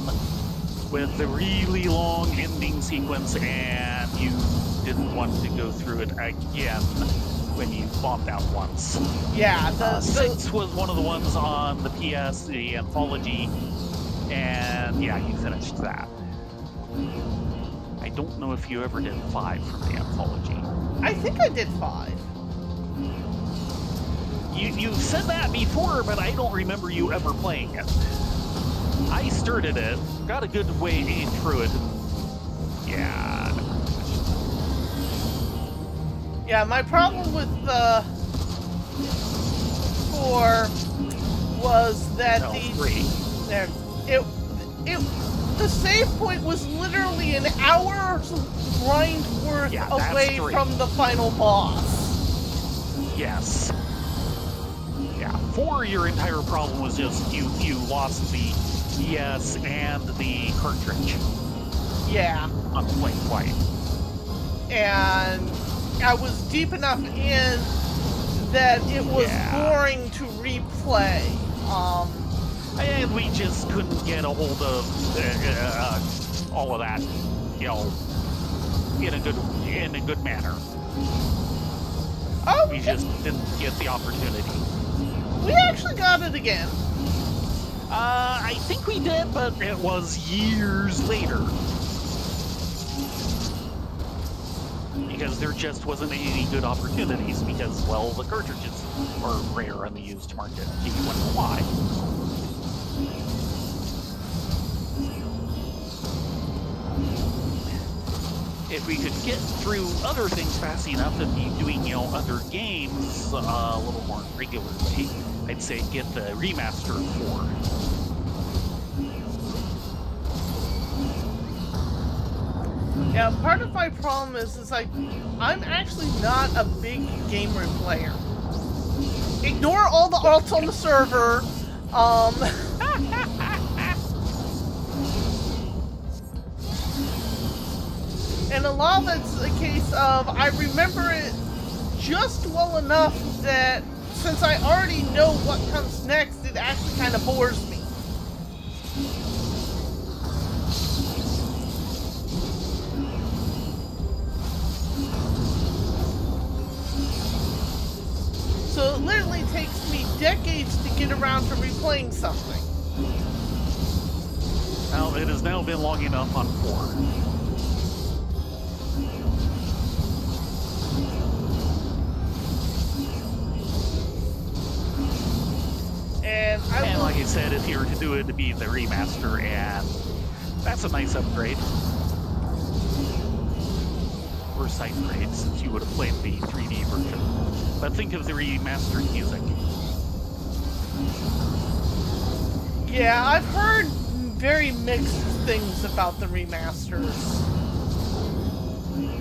with the really long ending sequence and you didn't want to go through it again when you bombed out once. Yeah, 6 was one of the ones on the PS, the anthology, and yeah, you finished that. I don't know if you ever did 5 from the anthology. I think I did 5. You've said that before, but I don't remember you ever playing it. I started it, got a good way through it, and yeah, I never finished. Yeah, my problem with 4 was that the save point was literally an hour's grind worth away from the final boss. Yes. Yeah, 4, your entire problem was just you lost the DS and the cartridge. Yeah. On the plane flight. And I was deep enough in that it was boring to replay. And we just couldn't get a hold of all of that, you know, in a good manner. Oh, we just didn't get the opportunity. We actually got it again. I think we did, but it was years later. Because there just wasn't any good opportunities because, well, the cartridges are rare on the used market. You wonder why. If we could get through other things fast enough and be doing, you know, other games a little more regularly, I'd say get the remaster of 4. Yeah, part of my problem is like, I'm actually not a big gamer player. Ignore all the alts on the server. And a lot of it's a case of, I remember it just well enough that since I already know what comes next, it actually kind of bores me. So it literally get around to replaying something. Well, it has now been long enough on 4. And like I said, if you were to do it to be the remaster, and that's a nice upgrade. Or side grade, since you would have played the 3D version. But think of the remastered music. Yeah, I've heard very mixed things about the remasters.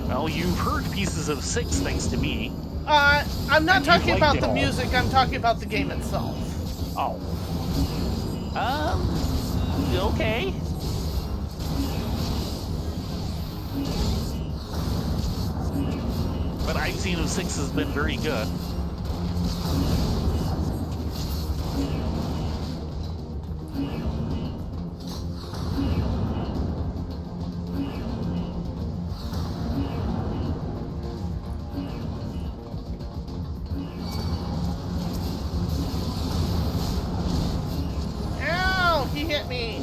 Well, you've heard pieces of 6 thanks to me. I'm not talking about the all. music, I'm talking about the game itself. Oh. Okay. But I've seen of 6 has been very good. Ow! He hit me!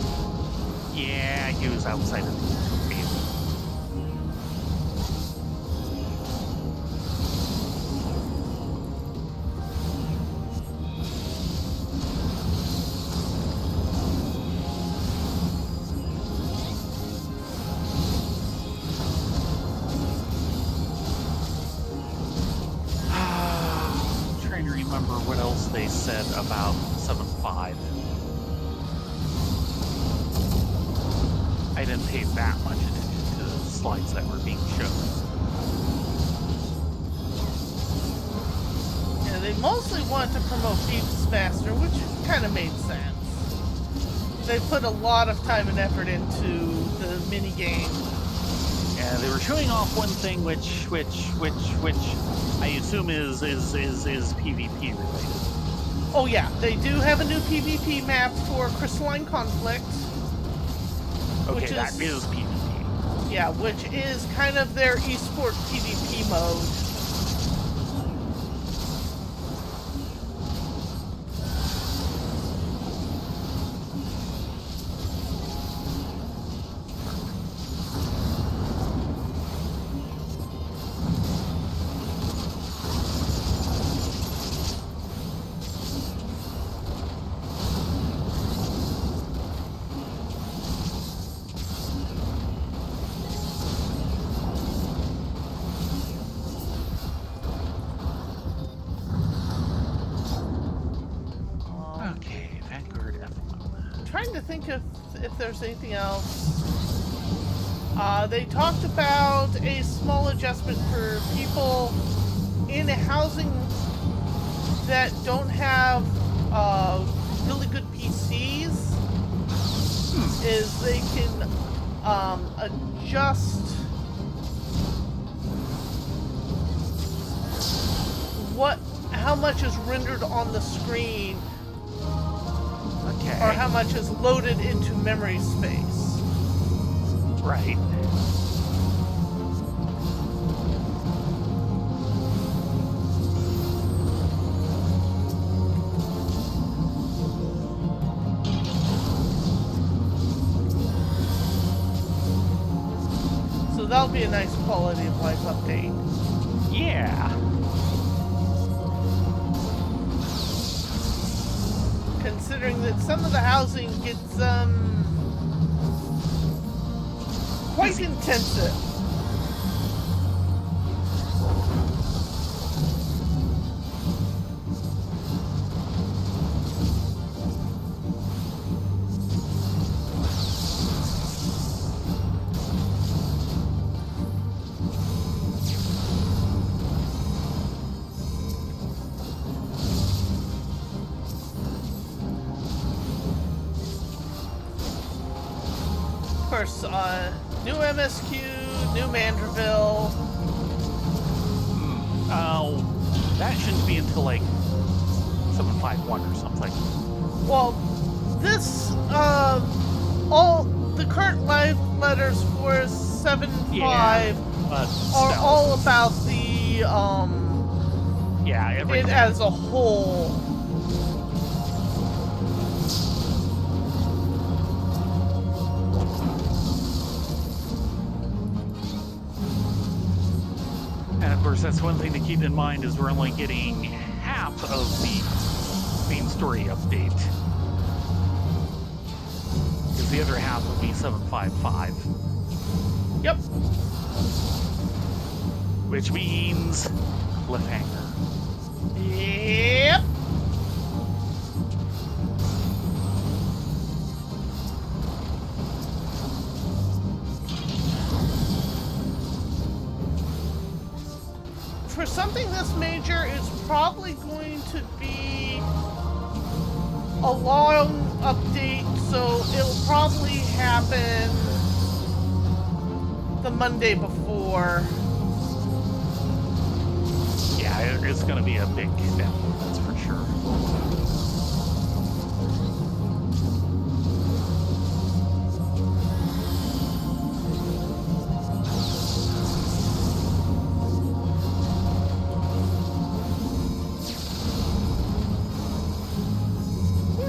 Yeah, he was outside of the game. I'm trying to remember what else they said about 7.5. I didn't pay that much attention to the slides that were being shown. Yeah, they mostly want to promote Beastmaster, which kind of made sense. They put a lot of time and effort into the mini game. Yeah, they were showing off one thing, which I assume is PvP related. Oh yeah, they do have a new PvP map for Crystalline Conflict. Okay, that is PvP. Yeah, which is kind of their esport PvP mode. Okay, Vanguard F1. Trying to think if there's anything else. They talked about a small adjustment for people in housing that don't have really good PCs. Is they can adjust how much is rendered on the screen. Okay. Or how much is loaded into memory space. Right. So that'll be a nice quality of life update. Yeah. Considering that some of the housing gets quite intensive. Of course, new MSQ, new Mandeville. Oh, that shouldn't be until like 7.5.1 or something. Well, this, all the current live letters for 7.5 are all about the, yeah, everything. it as a whole. that's one thing to keep in mind is we're only getting half of the main story update. Because the other half will be 755. Yep. Which means cliffhanger. Yep. For something this major, it's probably going to be a long update, so it'll probably happen the Monday before. Yeah, it's going to be a big download, that's for sure.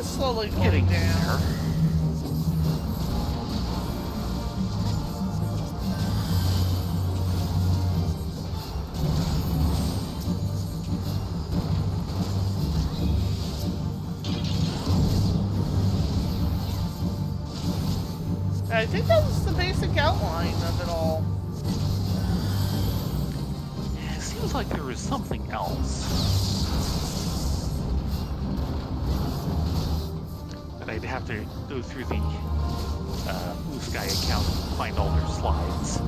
Slowly getting down. I think that was the basic outline of it all. It seems like there was something else. I'd have to go through the Blue Sky account and find all their slides.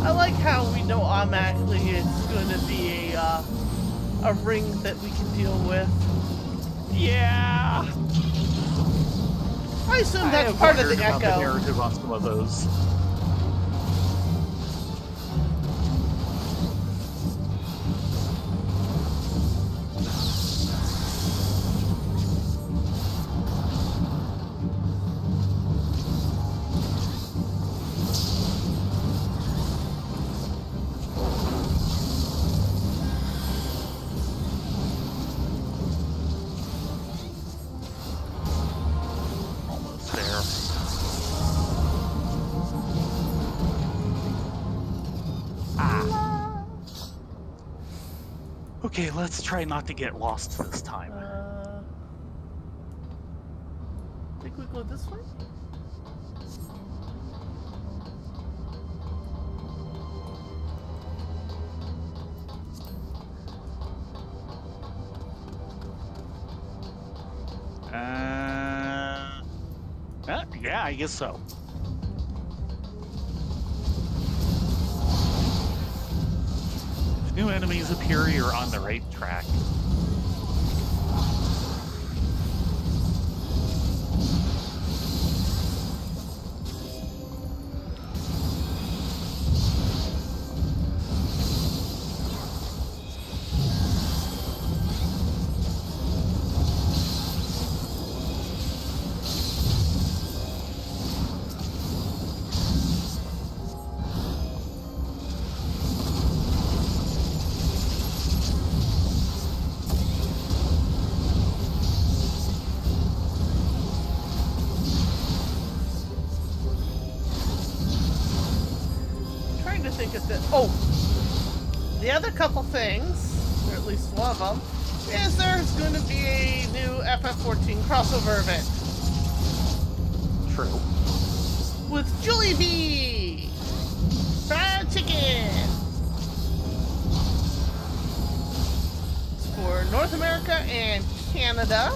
I like how we know automatically it's going to be a ring that we can deal with. Yeah. I assume that's part of the about echo. The narrative on some of those. Okay, let's try not to get lost this time. Think we go this way? Yeah, I guess so. If new enemies appear, you're on the right track. The other couple things, or at least one of them, is there's going to be a new FF14 crossover event. True. With Julie B! Fried chicken! It's for North America and Canada.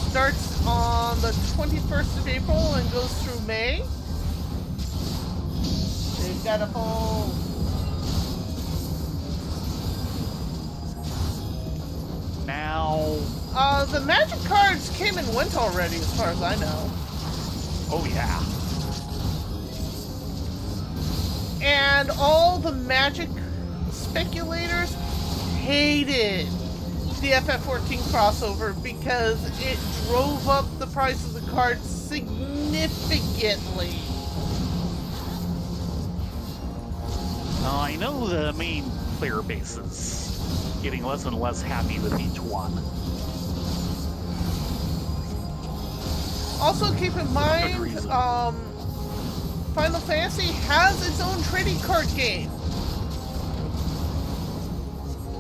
Starts on the 21st of April and goes through May. They've got a whole... Now... the magic cards came and went already, as far as I know. Oh, yeah. And all the magic speculators hated the FF14 crossover because it drove up the price of the cards significantly. I know the main player base is getting less and less happy with each one. Also, keep in mind, reason. Final Fantasy has its own trading card game.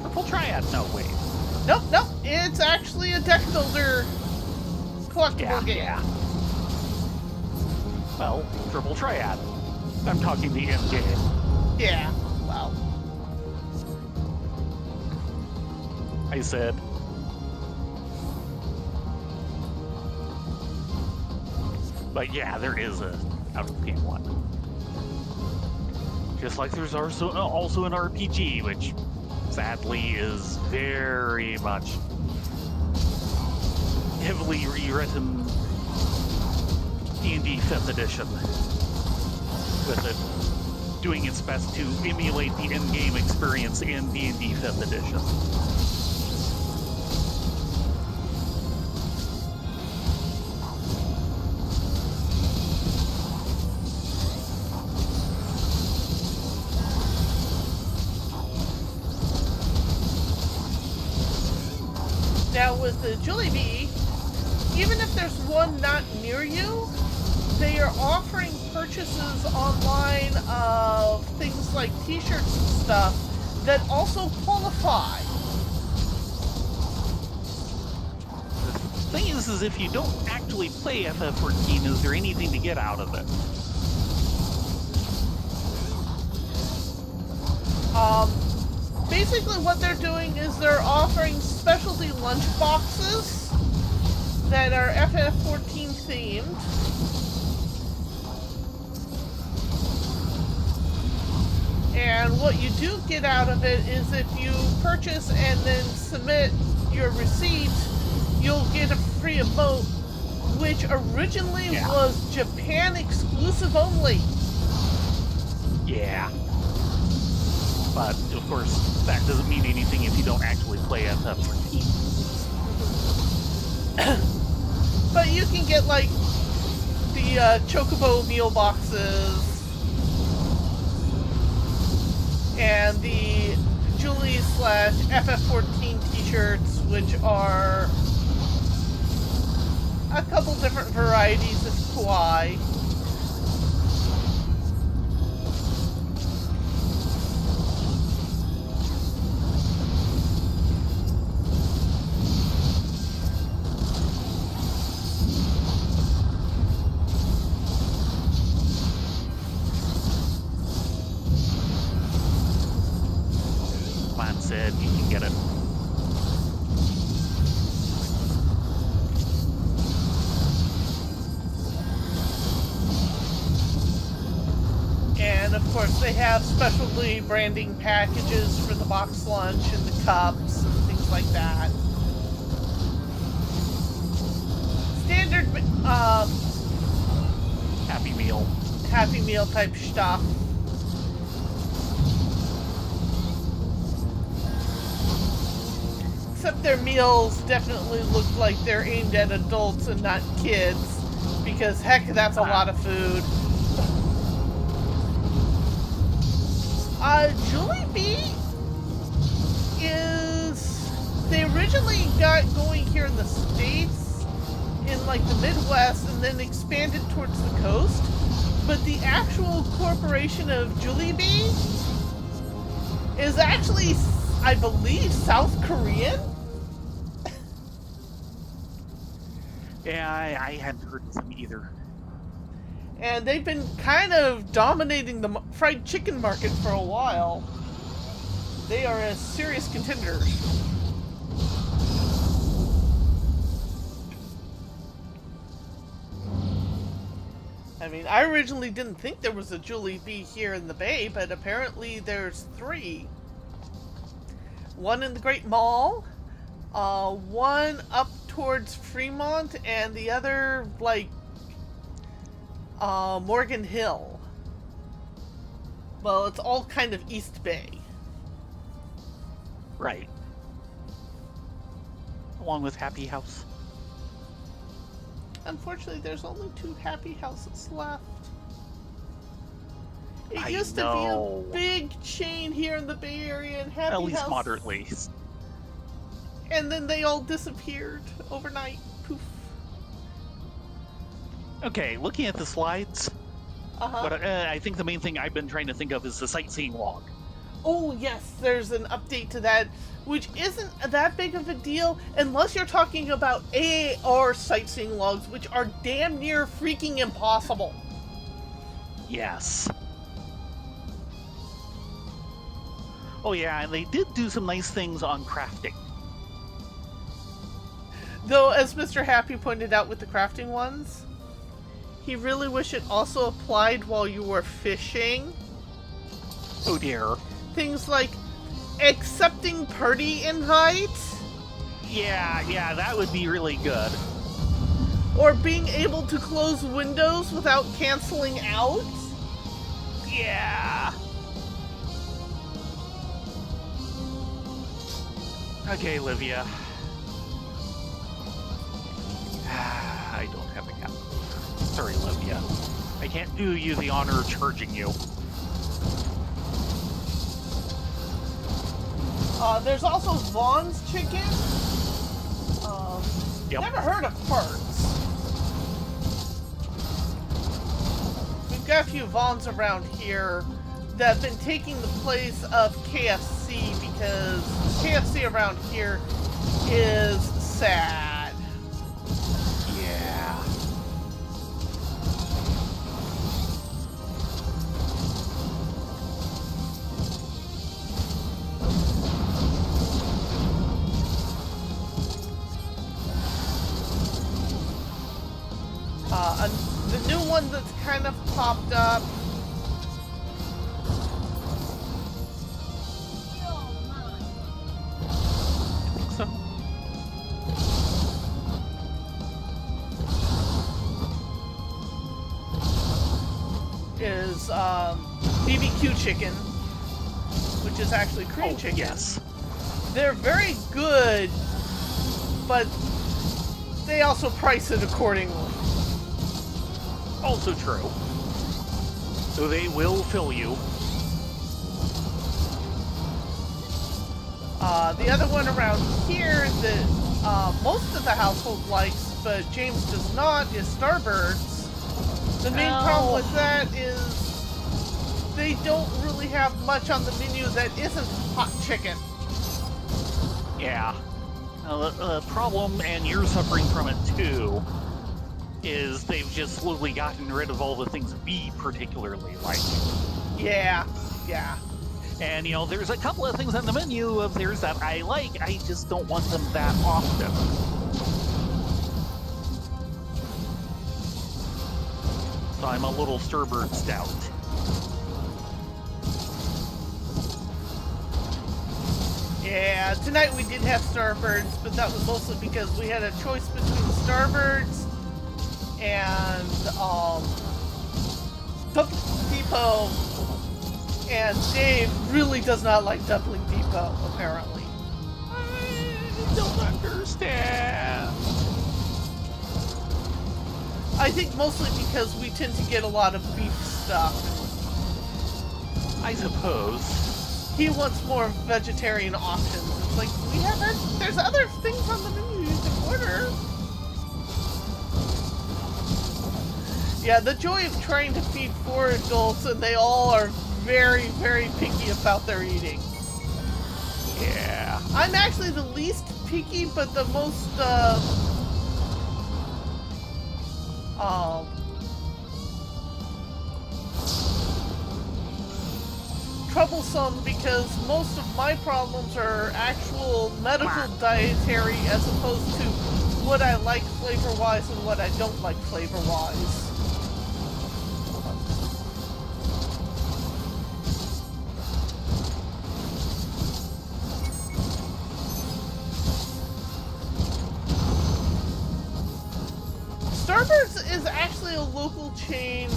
Purple Triad? No, wait. Nope. It's actually a deck builder collectible game. Yeah. Well, Triple Triad. I'm talking the end game. Yeah, well. I said. But yeah, there is a out-of-game one. Just like there's also an RPG, which sadly is very much heavily rewritten D&D 5th edition, with it doing its best to emulate the in-game experience in D&D 5th edition. Now with the Jollibee, even if there's one not near you, they are offering purchases online of things like t-shirts and stuff that also qualify. The thing is if you don't actually play FF14, is there anything to get out of it? Basically what they're doing is they're offering specialty lunch boxes that are FF14 themed. And what you do get out of it is if you purchase and then submit your receipt, you'll get a free emote, which originally was Japan exclusive only. Yeah. But, of course, that doesn't mean anything if you don't actually play FF14. But you can get, like, the Chocobo meal boxes and the Julie/FF14 t-shirts, which are a couple different varieties of kawaii. Said you can get it. And of course they have specialty branding packages for the box lunch and the cups and things like that. Standard Happy Meal type stuff. Except their meals definitely look like they're aimed at adults and not kids, because heck, that's a lot of food. Jollibee they originally got going here in the States, in like the Midwest, and then expanded towards the coast, but the actual corporation of Jollibee is actually, I believe, South Korean? Yeah, I hadn't heard of them either. And they've been kind of dominating the fried chicken market for a while. They are a serious contender. I mean, I originally didn't think there was a Jollibee here in the Bay, but apparently there's 3. One in the Great Mall, one up towards Fremont, and the other, like, Morgan Hill. Well, it's all kind of East Bay. Right. along with Happy House. Unfortunately, there's only 2 happy houses left. It I used know. to be a big chain here in the Bay Area, and Happy At least House, moderately. and then they all disappeared overnight. Poof. Okay, looking at the slides, what I think the main thing I've been trying to think of is the sightseeing log. Oh yes, there's an update to that, which isn't that big of a deal unless you're talking about AAR sightseeing logs, which are damn near freaking impossible. Yes. Oh yeah, and they did do some nice things on crafting. Though, as Mr. Happy pointed out with the crafting ones, he really wish it also applied while you were fishing. Oh dear. Things like accepting party invites, Yeah, that would be really good. or being able to close windows without canceling out. Yeah. Okay, Livia. I don't have a cap. Sorry, Livia. I can't do you the honor of charging you. There's also Vaughn's chicken. Yep. Never heard of parts. We've got a few Vaughn's around here that have been taking the place of KFC because KFC around here is sad. Yeah. The new one that's kind of popped up. So, Is BBQ chicken, which is actually Korean chicken. yes. They're very good, but they also price it accordingly. Also true. So they will fill you. The other one around here that most of the household likes, but James does not, is Starbirds. The main problem with that is they don't really have much on the menu that isn't hot chicken. Yeah. The problem, and you're suffering from it too, is they've just slowly gotten rid of all the things we particularly like. Yeah. And, you know, there's a couple of things on the menu of theirs that I like, I just don't want them that often. So I'm a little Starbird out. Yeah, tonight we did have Starbirds, but that was mostly because we had a choice between Starbirds and Dumpling Depot, and Dave really does not like Dumpling Depot, apparently. I don't understand. I think mostly because we tend to get a lot of beef stuff. I suppose. He wants more vegetarian options. It's like, there's other things on the menu you can order. Yeah, the joy of trying to feed 4 adults, and they all are very, very picky about their eating. Yeah. I'm actually the least picky, but the most, troublesome, because most of my problems are actual medical dietary as opposed to what I like flavor-wise and what I don't like flavor-wise. Starburst is actually a local chain.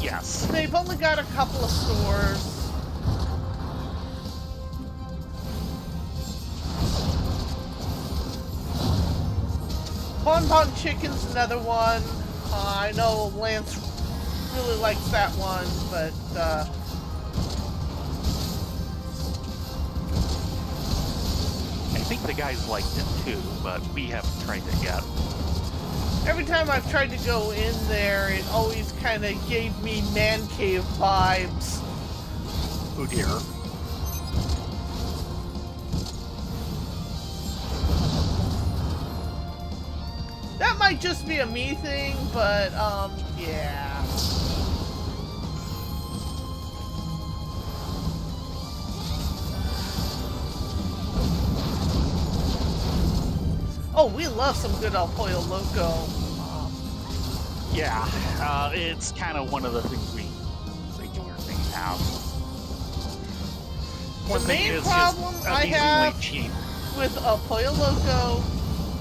Yes. They've only got a couple of stores. Bon Bon Chicken's another one. I know Lance really likes that one, but I think the guys liked it too, but we haven't tried it yet. every time I've tried to go in there, it always kind of gave me man cave vibes. Oh dear. That might just be a me thing, but yeah. Oh, we love some good El Pollo Loco. Yeah, it's kind of one of the things we regularly have. One The thing main is problem just I amazingly have cheap. with El Pollo Loco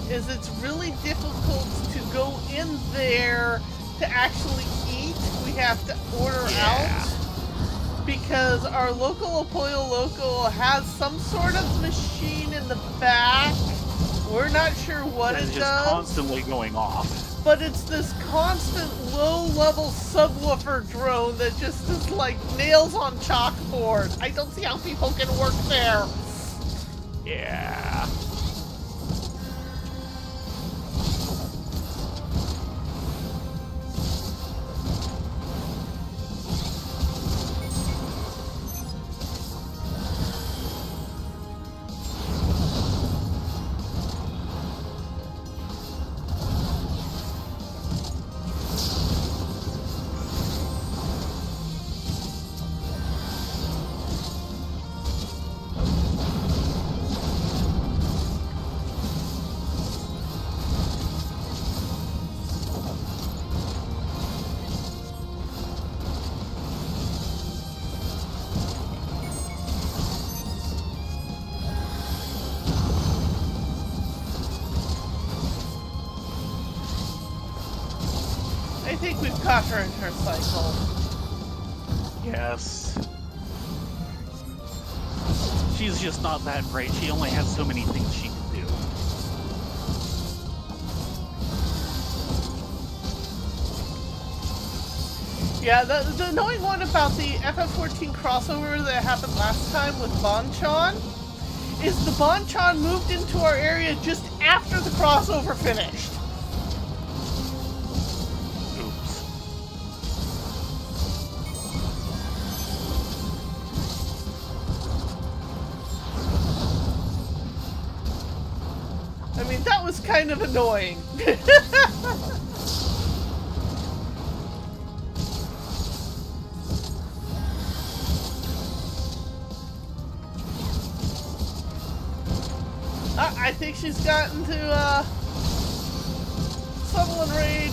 is it's really difficult to go in there to actually eat. We have to order out because our local El Pollo Loco has some sort of machine in the back. We're not sure what That it is just does, constantly going off. but it's this constant low-level subwoofer drone that just is like nails on chalkboard. I don't see how people can work there. Yeah. I think we've caught her in her cycle. Yes. She's just not that great. She only has so many things she can do. Yeah, the annoying one about the FF14 crossover that happened last time with Bonchan is the Bonchan moved into our area just after the crossover finished. Oops. I mean, that was kind of annoying. I think she's gotten to Summon Rage.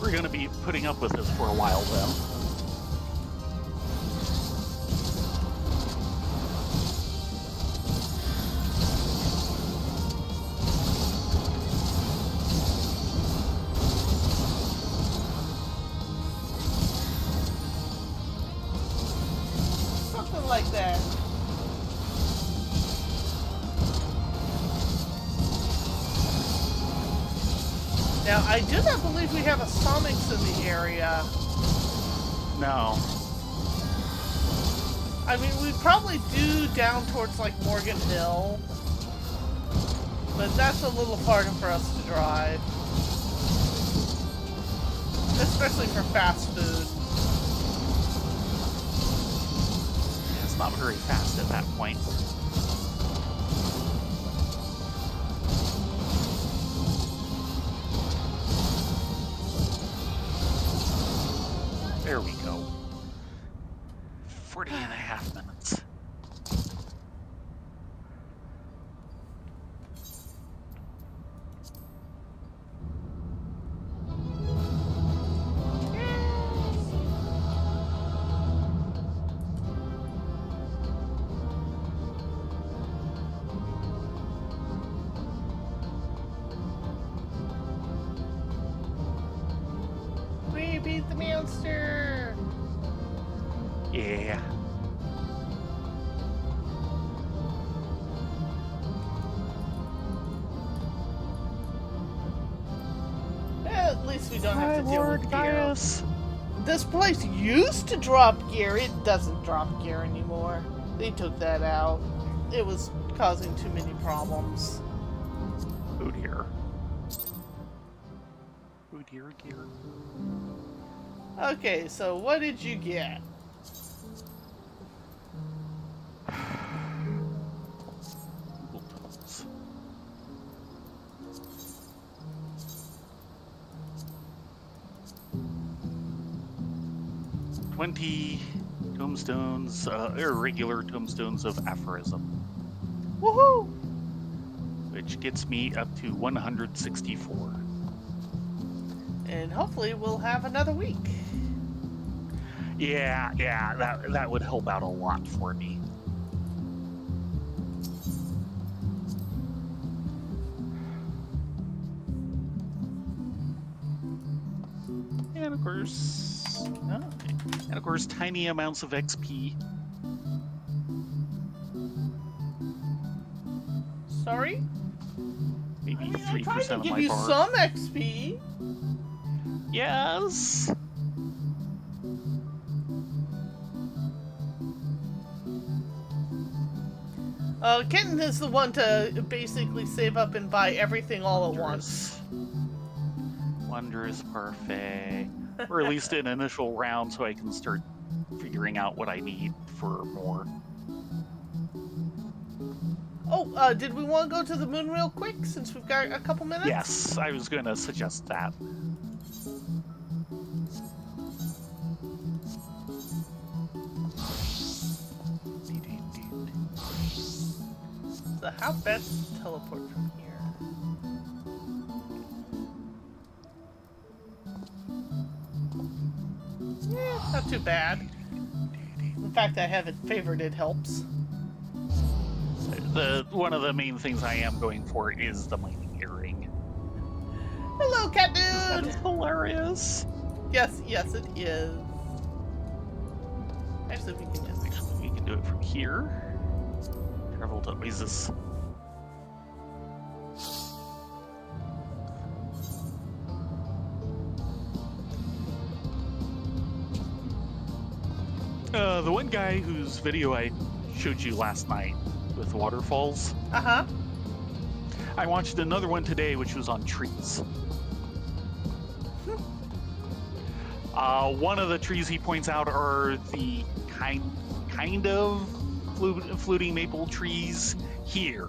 We're gonna be putting up with this for a while then. Something like that. Now, I do not believe we have a Sonics in the area. No. I mean, we probably do down towards, like, Morgan Hill. But that's a little farther for us to drive. Especially for fast food. It's not very fast at that point. There we go. 40 and a half minutes. We beat the monster! Yeah. least we don't have to Hi, deal Lord with gear. Gaius. This place used to drop gear. It doesn't drop gear anymore. They took that out. It was causing too many problems. Oh dear. Oh dear, dear. Okay, so what did you get? Google Tomes. 20 tombstones, irregular tombstones of aphorism, Woohoo! which gets me up to 164. And hopefully we'll have another week. Yeah, that would help out a lot for me. And of course, tiny amounts of XP. Sorry? Maybe I 3% tried to of give my you bar. some XP. Yes. Kitten is the one to basically save up and buy everything all at once. Wondrous parfait. Or at least an initial round so I can start figuring out what I need for more. Oh, did we want to go to the moon real quick since we've got a couple minutes? Yes, I was going to suggest that. So how best to teleport from here? Yeah, not too bad. The fact that I have it favorited helps. One of the main things I am going for is the mining earring. Hello, cat That dude! is hilarious. Yes, it is. Actually, we can just... We can do it from here. Travel to Oasis. The one guy whose video I showed you last night with waterfalls, Uh-huh. I watched another one today which was on trees. One of the trees he points out are the kind of fluting maple trees here.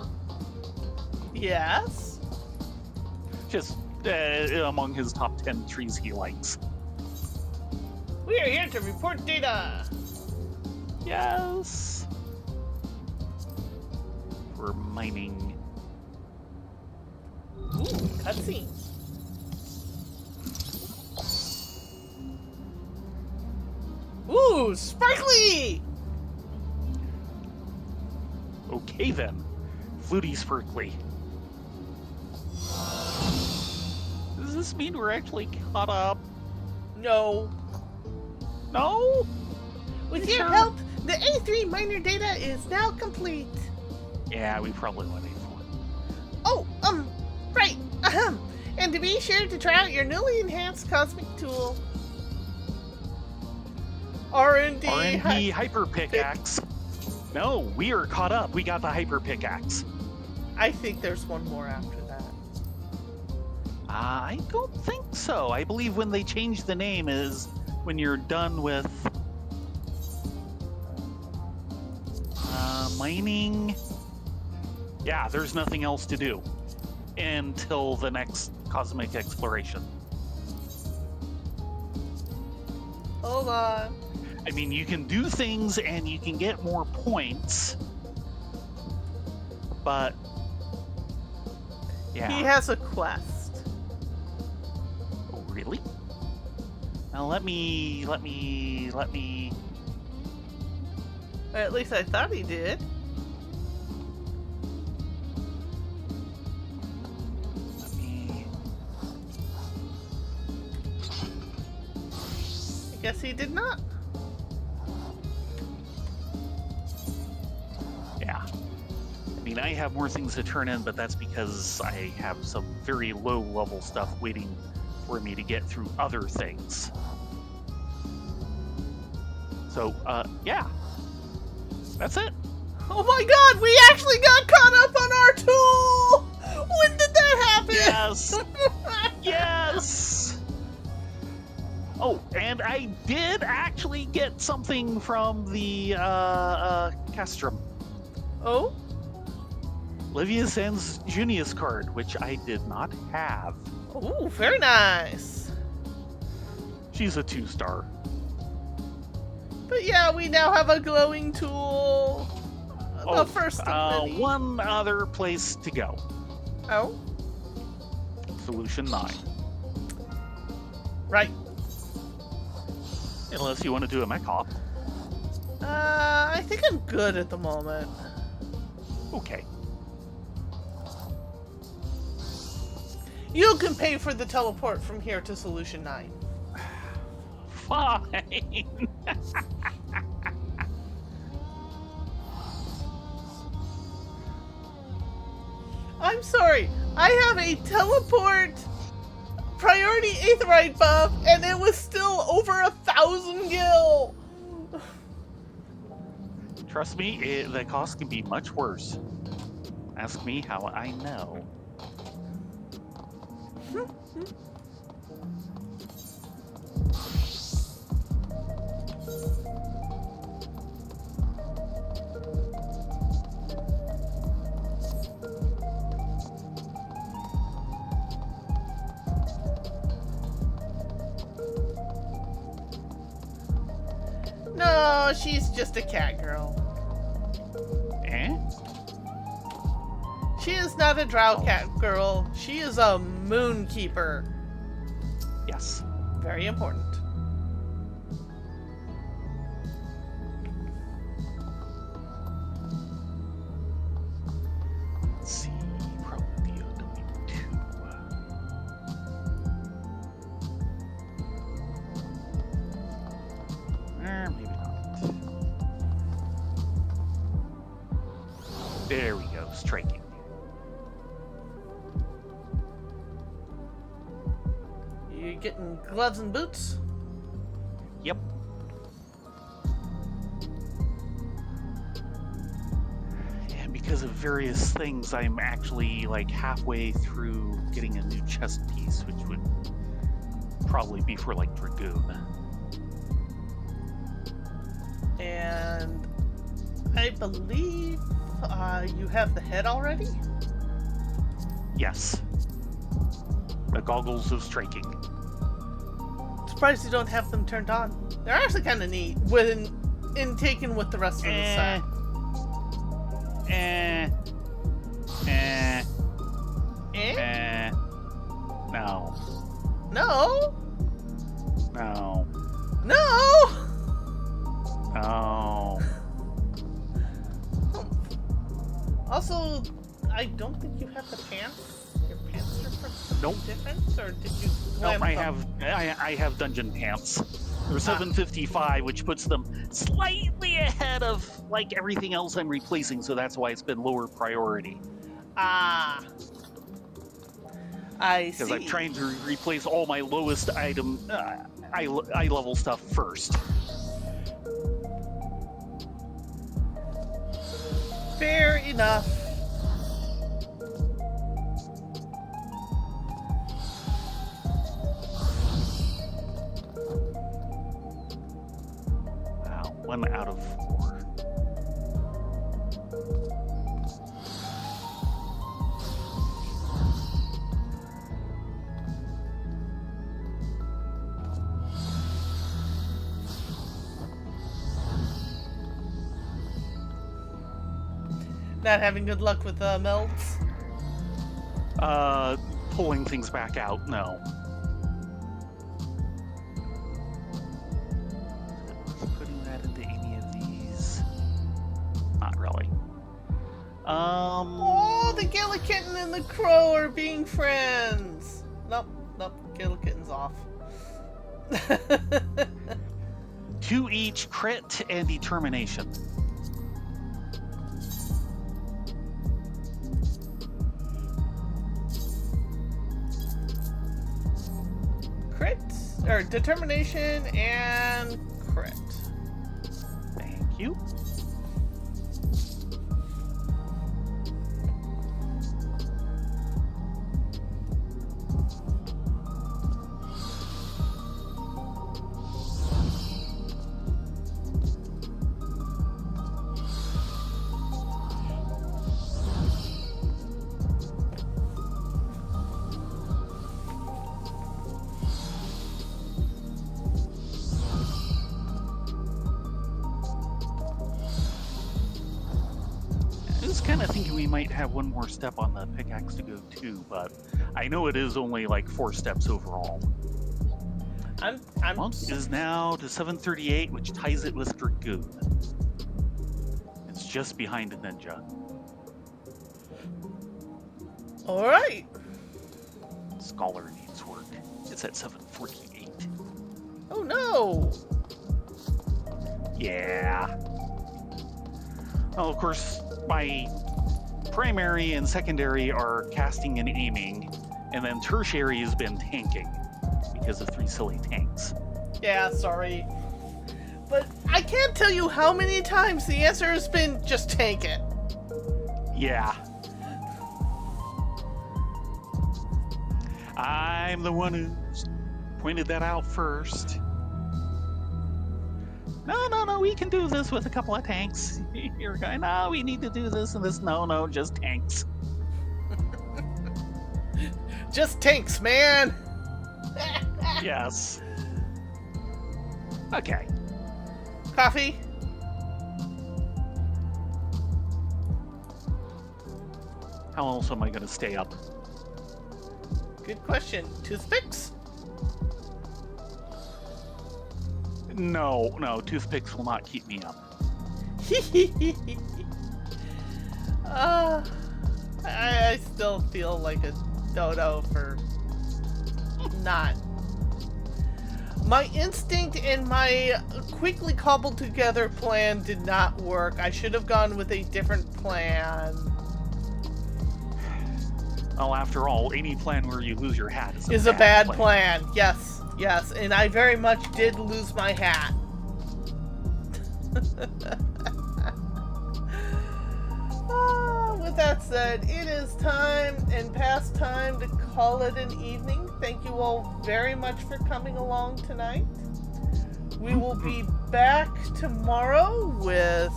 Yes? Just among his top 10 trees he likes. We are here to report data! Yes. We're mining. Ooh, cutscene. Ooh, sparkly! Okay then. Fluty Sparkly. Does this mean we're actually caught up? No. No? With You your sure? help, the A3 miner data is now complete. Yeah, we probably went in for it. Oh, right. Ahem. And to be sure to try out your newly enhanced cosmic tool. R&D. R&D Hyper Pickaxe. No, we are caught up. We got the Hyper Pickaxe. I think there's one more after that. I don't think so. I believe when they change the name is when you're done with mining. Yeah, there's nothing else to do until the next cosmic exploration. Hold on. I mean, you can do things and you can get more points, but yeah. He has a quest. Oh, really? Now let me. Or at least I thought he did. Let me. I guess he did not. Yeah. I mean, I have more things to turn in, but that's because I have some very low level stuff waiting for me to get through other things. So, yeah. That's it. Oh my god, we actually got caught up on our tool! When did that happen? Yes! Yes! Oh, and I did actually get something from the, Castrum. Oh? Livia Sans Junius card, which I did not have. Oh, very nice. She's a 2-star. But yeah, we now have a glowing tool. The first of many. One other place to go. Oh? Solution 9. Right. Unless you want to do a mech hop. I think I'm good at the moment. Okay. You can pay for the teleport from here to Solution 9. Fine. I'm sorry. I have a teleport priority aetheryte buff, and it was still over 1,000 gil. Trust me, the cost can be much worse. Ask me how I know. No, she's just a cat girl. Eh? She is not a drow cat girl. She is a moon keeper. Yes. Very important. Let's see. Probably the OW2. Maybe not. There we go. Striking. You getting gloves and boots? Yep. And because of various things, I'm actually like halfway through getting a new chest piece, which would probably be for like Dragoon. And I believe you have the head already? Yes. The goggles of striking. Surprised you don't have them turned on. They're actually kind of neat when taken with the rest of the set. No. No. No. No. No. Also, I don't think you have the pants. Your pants are for something Nope. different, or did you? Nope, I have dungeon pants. They're 755, which puts them slightly ahead of like everything else I'm replacing, so that's why it's been lower priority. Ah. I see. Because I'm trying to replace all my lowest item, eye level stuff first. Fair enough. Wow, 1 out of 4. Not having good luck with melds. Pulling things back out, no. Putting that into any of these? Not really. Oh, the Gillikitten and the Crow are being friends. Nope, Gillikitten's off. 2 each, crit and determination. or determination and crit. Thank you. Kind of thinking we might have one more step on the pickaxe to go too, but I know it is only like 4 steps overall. Monk is now to 738, which ties it with Dragoon. It's just behind Ninja. All right. Scholar needs work. It's at 748. Oh no! Yeah. Oh, of course, my primary and secondary are casting and aiming, and then tertiary has been tanking because of 3 silly tanks. Yeah, sorry. But I can't tell you how many times the answer has been just tank it. Yeah. I'm the one who's pointed that out first. No, we can do this with a couple of tanks. You're going, no, we need to do this and this. No, just tanks. Just tanks, man! Yes. Okay. Coffee? How else am I going to stay up? Good question. Toothpicks? No, toothpicks will not keep me up. I still feel like a dodo for not. My instinct and my quickly cobbled together plan did not work. I should have gone with a different plan. Well, after all, any plan where you lose your hat is a bad plan. Yes, and I very much did lose my hat. With that said, it is time and past time to call it an evening. Thank you all very much for coming along tonight. We will be back tomorrow with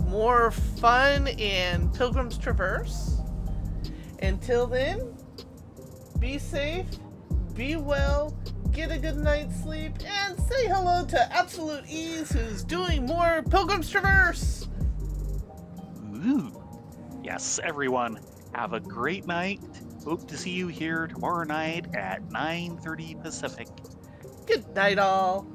more fun in Pilgrim's Traverse. Until then, be safe, be well, get a good night's sleep, and say hello to Absolute Ease, who's doing more Pilgrim's Traverse! Ooh. Yes, everyone, have a great night. Hope to see you here tomorrow night at 9:30 Pacific. Good night, all.